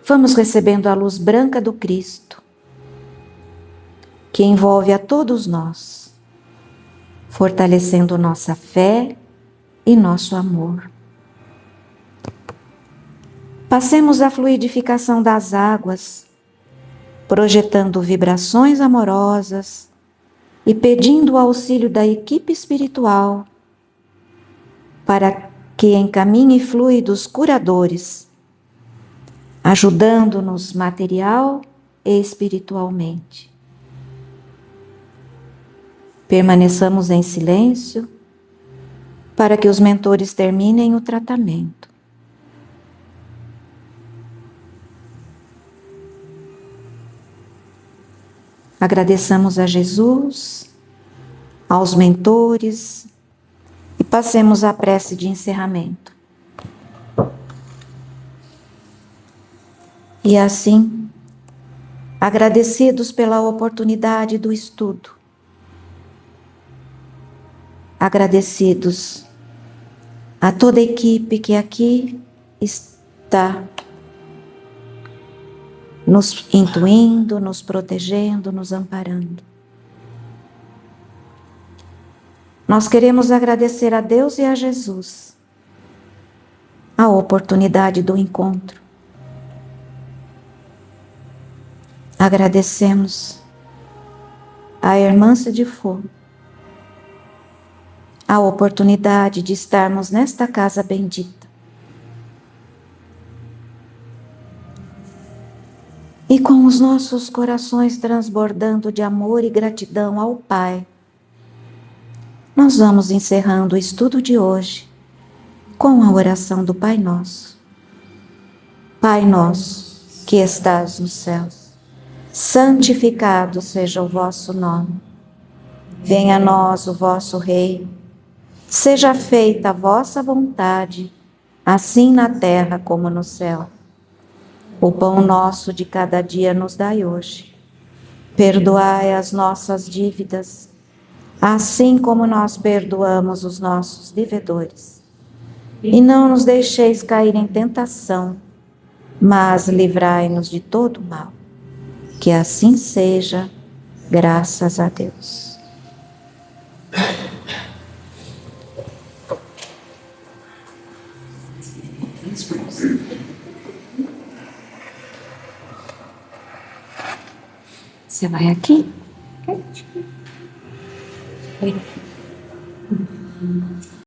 Vamos recebendo a luz branca do Cristo, que envolve a todos nós, fortalecendo nossa fé e nosso amor. Passemos a fluidificação das águas, projetando vibrações amorosas e pedindo o auxílio da equipe espiritual para que encaminhe fluidos curadores, ajudando-nos material e espiritualmente. Permaneçamos em silêncio para que os mentores terminem o tratamento. Agradeçamos a Jesus, aos mentores e passemos à prece de encerramento. E assim, agradecidos pela oportunidade do estudo, agradecidos a toda a equipe que aqui está nos intuindo, nos protegendo, nos amparando. Nós queremos agradecer a Deus e a Jesus a oportunidade do encontro. Agradecemos a irmã de Fô a oportunidade de estarmos nesta casa bendita. E com os nossos corações transbordando de amor e gratidão ao Pai, nós vamos encerrando o estudo de hoje com a oração do Pai Nosso. Pai nosso, que estás nos céus, santificado seja o vosso nome. Venha a nós o vosso reino. Seja feita a vossa vontade, assim na terra como no céu. O pão nosso de cada dia nos dai hoje. Perdoai as nossas dívidas, assim como nós perdoamos os nossos devedores. E não nos deixeis cair em tentação, mas livrai-nos de todo mal. Que assim seja, graças a Deus. Você vai aqui?